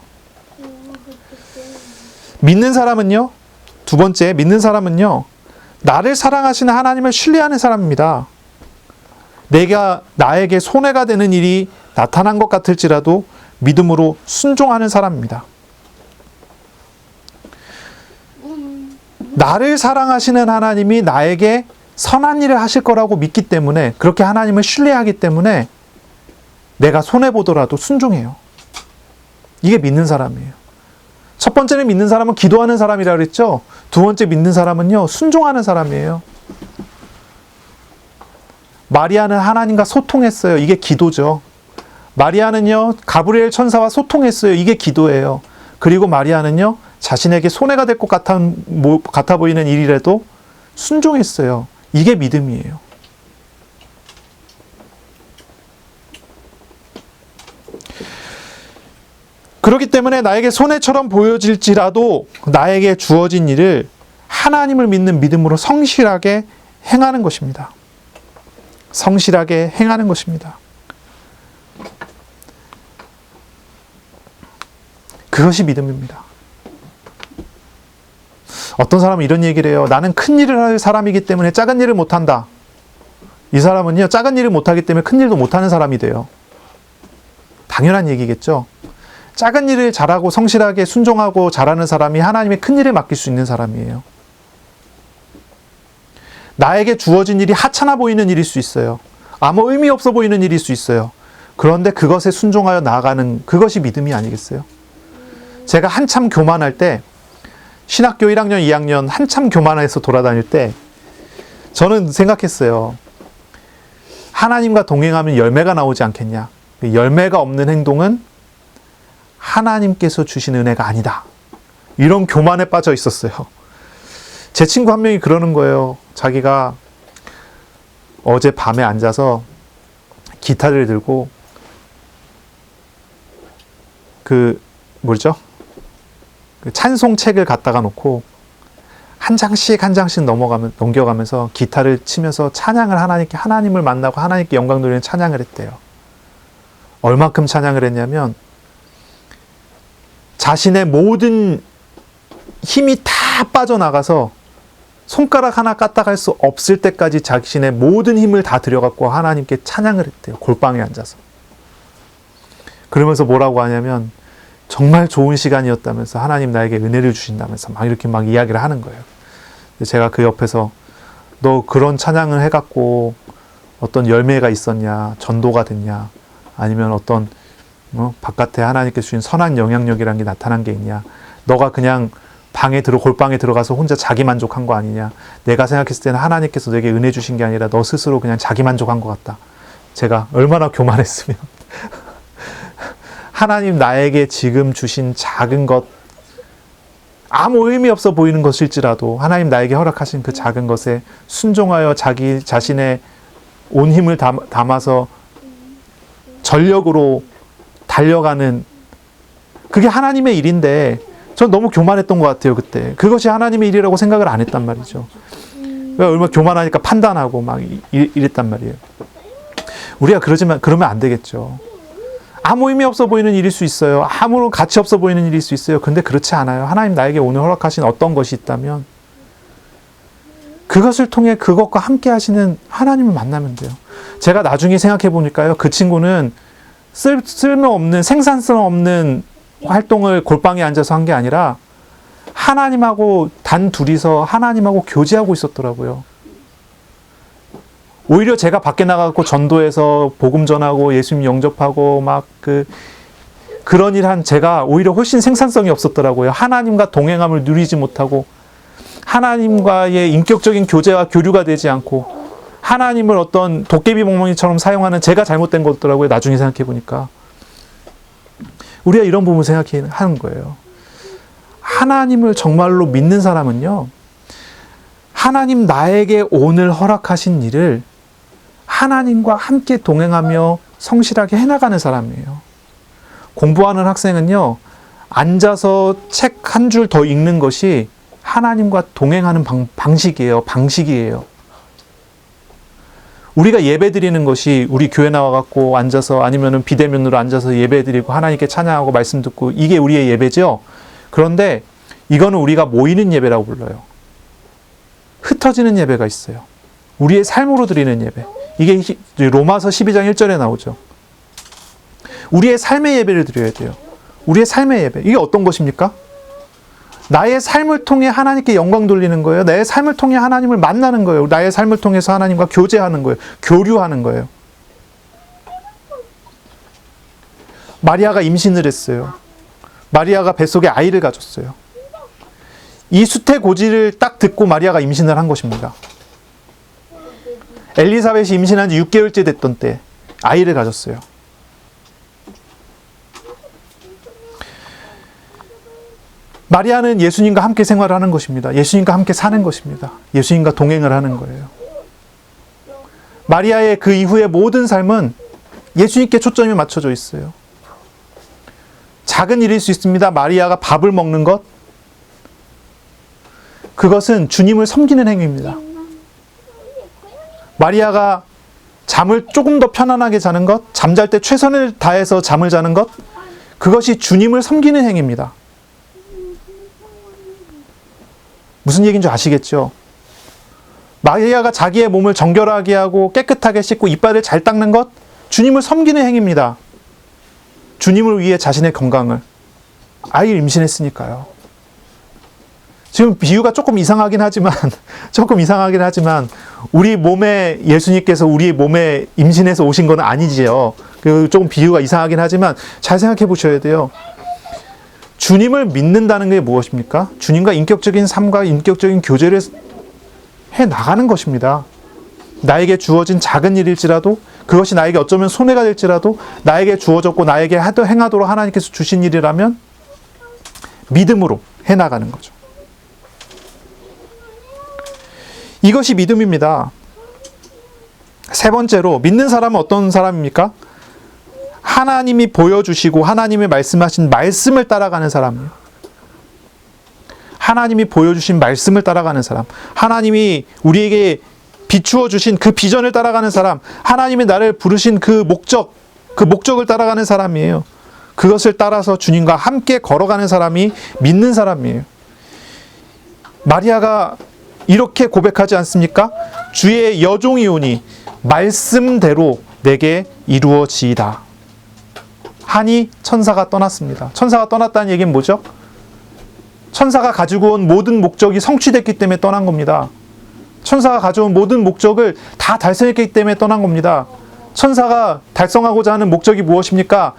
믿는 사람은요, 두 번째, 믿는 사람은요, 나를 사랑하시는 하나님을 신뢰하는 사람입니다. 내가 나에게 손해가 되는 일이 나타난 것 같을지라도 믿음으로 순종하는 사람입니다. 나를 사랑하시는 하나님이 나에게 선한 일을 하실 거라고 믿기 때문에, 그렇게 하나님을 신뢰하기 때문에 내가 손해보더라도 순종해요. 이게 믿는 사람이에요. 첫 번째는 믿는 사람은 기도하는 사람이라고 그랬죠. 두 번째 믿는 사람은요, 순종하는 사람이에요. 마리아는 하나님과 소통했어요. 이게 기도죠. 마리아는요, 가브리엘 천사와 소통했어요. 이게 기도예요. 그리고 마리아는요, 자신에게 손해가 될 것 같아 보이는 일이라도 순종했어요. 이게 믿음이에요. 그렇기 때문에 나에게 손해처럼 보여질지라도 나에게 주어진 일을 하나님을 믿는 믿음으로 성실하게 행하는 것입니다. 성실하게 행하는 것입니다. 그것이 믿음입니다. 어떤 사람은 이런 얘기를 해요. 나는 큰 일을 할 사람이기 때문에 작은 일을 못한다. 이 사람은요, 작은 일을 못하기 때문에 큰 일도 못하는 사람이 돼요. 당연한 얘기겠죠. 작은 일을 잘하고 성실하게 순종하고 잘하는 사람이 하나님의 큰 일을 맡길 수 있는 사람이에요. 나에게 주어진 일이 하찮아 보이는 일일 수 있어요. 아무 의미 없어 보이는 일일 수 있어요. 그런데 그것에 순종하여 나아가는 그것이 믿음이 아니겠어요? 제가 한참 교만할 때, 신학교 1학년, 2학년 한참 교만해서 돌아다닐 때 저는 생각했어요. 하나님과 동행하면 열매가 나오지 않겠냐. 열매가 없는 행동은 하나님께서 주신 은혜가 아니다. 이런 교만에 빠져 있었어요. 제 친구 한 명이 그러는 거예요. 자기가 어제 밤에 앉아서 기타를 들고 그 찬송책을 갖다가 놓고 한 장씩 한 장씩 넘겨가면서 기타를 치면서 찬양을 하나님을 만나고 하나님께 영광 돌리는 찬양을 했대요. 얼만큼 찬양을 했냐면 자신의 모든 힘이 다 빠져나가서 손가락 하나 까딱할 수 없을 때까지 자신의 모든 힘을 다 들여갖고 하나님께 찬양을 했대요. 골방에 앉아서. 그러면서 뭐라고 하냐면 정말 좋은 시간이었다면서 하나님 나에게 은혜를 주신다면서 막 이렇게 막 이야기를 하는 거예요. 제가 그 옆에서 너 그런 찬양을 해갖고 어떤 열매가 있었냐, 전도가 됐냐, 아니면 어떤 바깥에 하나님께서 주신 선한 영향력이라는 게 나타난 게 있냐, 너가 그냥 골방에 들어가서 혼자 자기 만족한 거 아니냐, 내가 생각했을 때는 하나님께서 내게 은혜 주신 게 아니라 너 스스로 그냥 자기 만족한 것 같다. 제가 얼마나 교만했으면 하나님 나에게 지금 주신 작은 것, 아무 의미 없어 보이는 것일지라도 하나님 나에게 허락하신 그 작은 것에 순종하여 자기 자신의 온 힘을 담아서 전력으로 달려가는, 그게 하나님의 일인데 전 너무 교만했던 것 같아요. 그때 그것이 하나님의 일이라고 생각을 안 했단 말이죠. 얼마나 교만하니까 판단하고 막 이랬단 말이에요. 우리가 그러면 안 되겠죠. 아무 의미 없어 보이는 일일 수 있어요. 아무런 가치 없어 보이는 일일 수 있어요. 근데 그렇지 않아요. 하나님 나에게 오늘 허락하신 어떤 것이 있다면 그것을 통해 그것과 함께 하시는 하나님을 만나면 돼요. 제가 나중에 생각해 보니까요, 그 친구는 쓸모없는, 생산성 없는 활동을 골방에 앉아서 한 게 아니라 하나님하고 단 둘이서 하나님하고 교제하고 있었더라고요. 오히려 제가 밖에 나가고 전도해서 복음 전하고 예수님 영접하고 막 그런 일 한 제가 오히려 훨씬 생산성이 없었더라고요. 하나님과 동행함을 누리지 못하고 하나님과의 인격적인 교제와 교류가 되지 않고 하나님을 어떤 도깨비 멍멍이처럼 사용하는 제가 잘못된 거더라고요. 나중에 생각해 보니까. 우리가 이런 부분을 생각하는 거예요. 하나님을 정말로 믿는 사람은요, 하나님 나에게 오늘 허락하신 일을 하나님과 함께 동행하며 성실하게 해나가는 사람이에요. 공부하는 학생은요, 앉아서 책 한 줄 더 읽는 것이 하나님과 동행하는 방식이에요. 우리가 예배 드리는 것이 우리 교회 나와갖고 앉아서 아니면은 비대면으로 앉아서 예배 드리고 하나님께 찬양하고 말씀 듣고 이게 우리의 예배죠. 그런데 이거는 우리가 모이는 예배라고 불러요. 흩어지는 예배가 있어요. 우리의 삶으로 드리는 예배. 이게 로마서 12장 1절에 나오죠. 우리의 삶의 예배를 드려야 돼요. 우리의 삶의 예배. 이게 어떤 것입니까? 나의 삶을 통해 하나님께 영광 돌리는 거예요. 나의 삶을 통해 하나님을 만나는 거예요. 나의 삶을 통해서 하나님과 교제하는 거예요. 교류하는 거예요. 마리아가 임신을 했어요. 마리아가 뱃속에 아이를 가졌어요. 이 수태고지를 딱 듣고 마리아가 임신을 한 것입니다. 엘리사벳이 임신한 지 6개월째 됐던 때 아이를 가졌어요. 마리아는 예수님과 함께 생활하는 것입니다. 예수님과 함께 사는 것입니다. 예수님과 동행을 하는 거예요. 마리아의 그 이후의 모든 삶은 예수님께 초점이 맞춰져 있어요. 작은 일일 수 있습니다. 마리아가 밥을 먹는 것, 그것은 주님을 섬기는 행위입니다. 마리아가 잠을 조금 더 편안하게 자는 것, 잠잘 때 최선을 다해서 잠을 자는 것, 그것이 주님을 섬기는 행위입니다. 무슨 얘기인지 아시겠죠? 마리아가 자기의 몸을 정결하게 하고 깨끗하게 씻고 이빨을 잘 닦는 것, 주님을 섬기는 행위입니다. 주님을 위해 자신의 건강을, 아이를 임신했으니까요. 지금 비유가 조금 이상하긴 하지만 우리 몸에 예수님께서 우리 몸에 임신해서 오신 건 아니지요. 조금 비유가 이상하긴 하지만 잘 생각해 보셔야 돼요. 주님을 믿는다는 게 무엇입니까? 주님과 인격적인 삶과 인격적인 교제를 해 나가는 것입니다. 나에게 주어진 작은 일일지라도, 그것이 나에게 어쩌면 손해가 될지라도, 나에게 주어졌고 나에게 행하도록 하나님께서 주신 일이라면 믿음으로 해 나가는 거죠. 이것이 믿음입니다. 세 번째로, 믿는 사람은 어떤 사람입니까? 하나님이 보여주시고 하나님이 말씀하신 말씀을 따라가는 사람이에요. 하나님이 보여주신 말씀을 따라가는 사람, 하나님이 우리에게 비추어 주신 그 비전을 따라가는 사람, 하나님이 나를 부르신 그 목적을 따라가는 사람이에요. 그것을 따라서 주님과 함께 걸어가는 사람이 믿는 사람이에요. 마리아가 이렇게 고백하지 않습니까? 주의 여종이오니 말씀대로 내게 이루어지이다 하니 천사가 떠났습니다. 천사가 떠났다는 얘기는 뭐죠? 천사가 가지고 온 모든 목적이 성취됐기 때문에 떠난 겁니다. 천사가 가져온 모든 목적을 다 달성했기 때문에 떠난 겁니다. 천사가 달성하고자 하는 목적이 무엇입니까?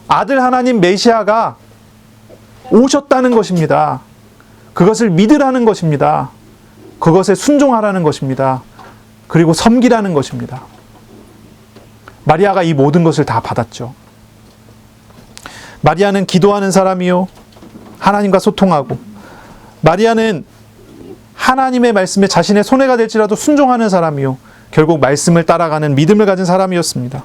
아들 하나님 메시아가 오셨다는 것입니다. 그것을 믿으라는 것입니다. 그것에 순종하라는 것입니다. 그리고 섬기라는 것입니다. 마리아가 이 모든 것을 다 받았죠. 마리아는 기도하는 사람이요, 하나님과 소통하고, 마리아는 하나님의 말씀에 자신의 손해가 될지라도 순종하는 사람이요, 결국 말씀을 따라가는 믿음을 가진 사람이었습니다.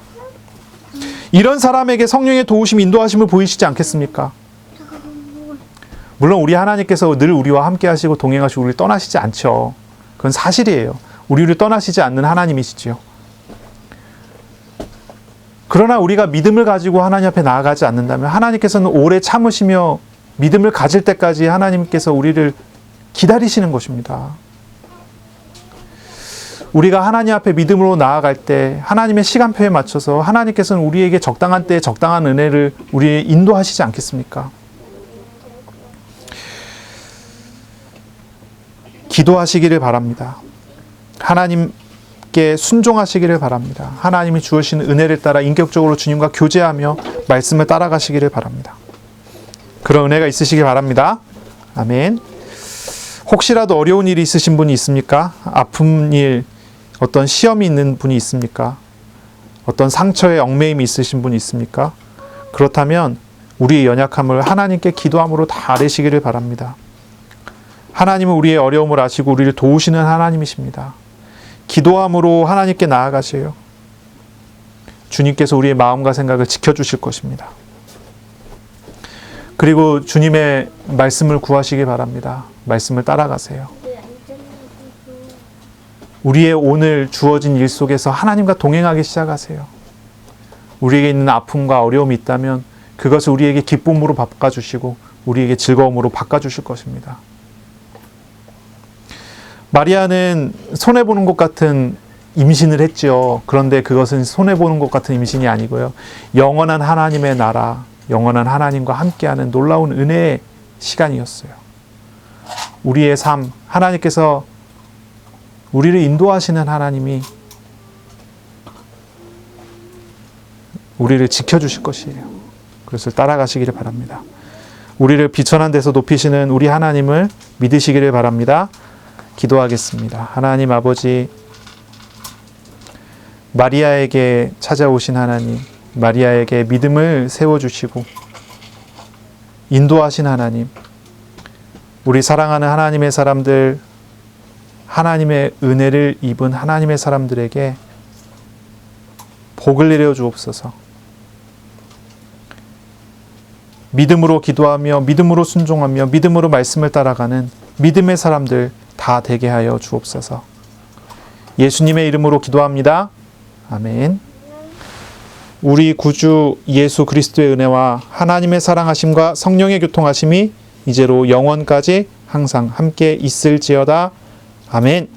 이런 사람에게 성령의 도우심, 인도하심을 보이시지 않겠습니까? 물론 우리 하나님께서 늘 우리와 함께 하시고 동행하시고 우리를 떠나시지 않죠. 그건 사실이에요. 우리를 떠나시지 않는 하나님이시지요. 그러나 우리가 믿음을 가지고 하나님 앞에 나아가지 않는다면 하나님께서는 오래 참으시며 믿음을 가질 때까지 하나님께서 우리를 기다리시는 것입니다. 우리가 하나님 앞에 믿음으로 나아갈 때 하나님의 시간표에 맞춰서 하나님께서는 우리에게 적당한 때에 적당한 은혜를 우리에 인도하시지 않겠습니까? 기도하시기를 바랍니다. 하나님께 순종하시기를 바랍니다. 하나님이 주신 은혜를 따라 인격적으로 주님과 교제하며 말씀을 따라가시기를 바랍니다. 그런 은혜가 있으시길 바랍니다. 아멘. 혹시라도 어려운 일이 있으신 분이 있습니까? 아픈 일, 어떤 시험이 있는 분이 있습니까? 어떤 상처에 얽매임이 있으신 분이 있습니까? 그렇다면 우리의 연약함을 하나님께 기도함으로 다 아뢰시기를 바랍니다. 하나님은 우리의 어려움을 아시고 우리를 도우시는 하나님이십니다. 기도함으로 하나님께 나아가세요. 주님께서 우리의 마음과 생각을 지켜주실 것입니다. 그리고 주님의 말씀을 구하시기 바랍니다. 말씀을 따라가세요. 우리의 오늘 주어진 일 속에서 하나님과 동행하기 시작하세요. 우리에게 있는 아픔과 어려움이 있다면 그것을 우리에게 기쁨으로 바꿔주시고 우리에게 즐거움으로 바꿔주실 것입니다. 마리아는 손해보는 것 같은 임신을 했죠. 그런데 그것은 손해보는 것 같은 임신이 아니고요. 영원한 하나님의 나라, 영원한 하나님과 함께하는 놀라운 은혜의 시간이었어요. 우리의 삶, 하나님께서 우리를 인도하시는 하나님이 우리를 지켜주실 것이에요. 그것을 따라가시기를 바랍니다. 우리를 비천한 데서 높이시는 우리 하나님을 믿으시기를 바랍니다. 기도하겠습니다. 하나님 아버지, 마리아에게 찾아오신 하나님, 마리아에게 믿음을 세워주시고 인도하신 하나님, 우리 사랑하는 하나님의 사람들, 하나님의 은혜를 입은 하나님의 사람들에게 복을 내려 주옵소서. 믿음으로 기도하며 믿음으로 순종하며 믿음으로 말씀을 따라가는 믿음의 사람들 다 되게 하여 주옵소서. 예수님의 이름으로 기도합니다. 아멘. 우리 구주 예수 그리스도의 은혜와 하나님의 사랑하심과 성령의 교통하심이 이제로 영원까지 항상 함께 있을지어다. 아멘.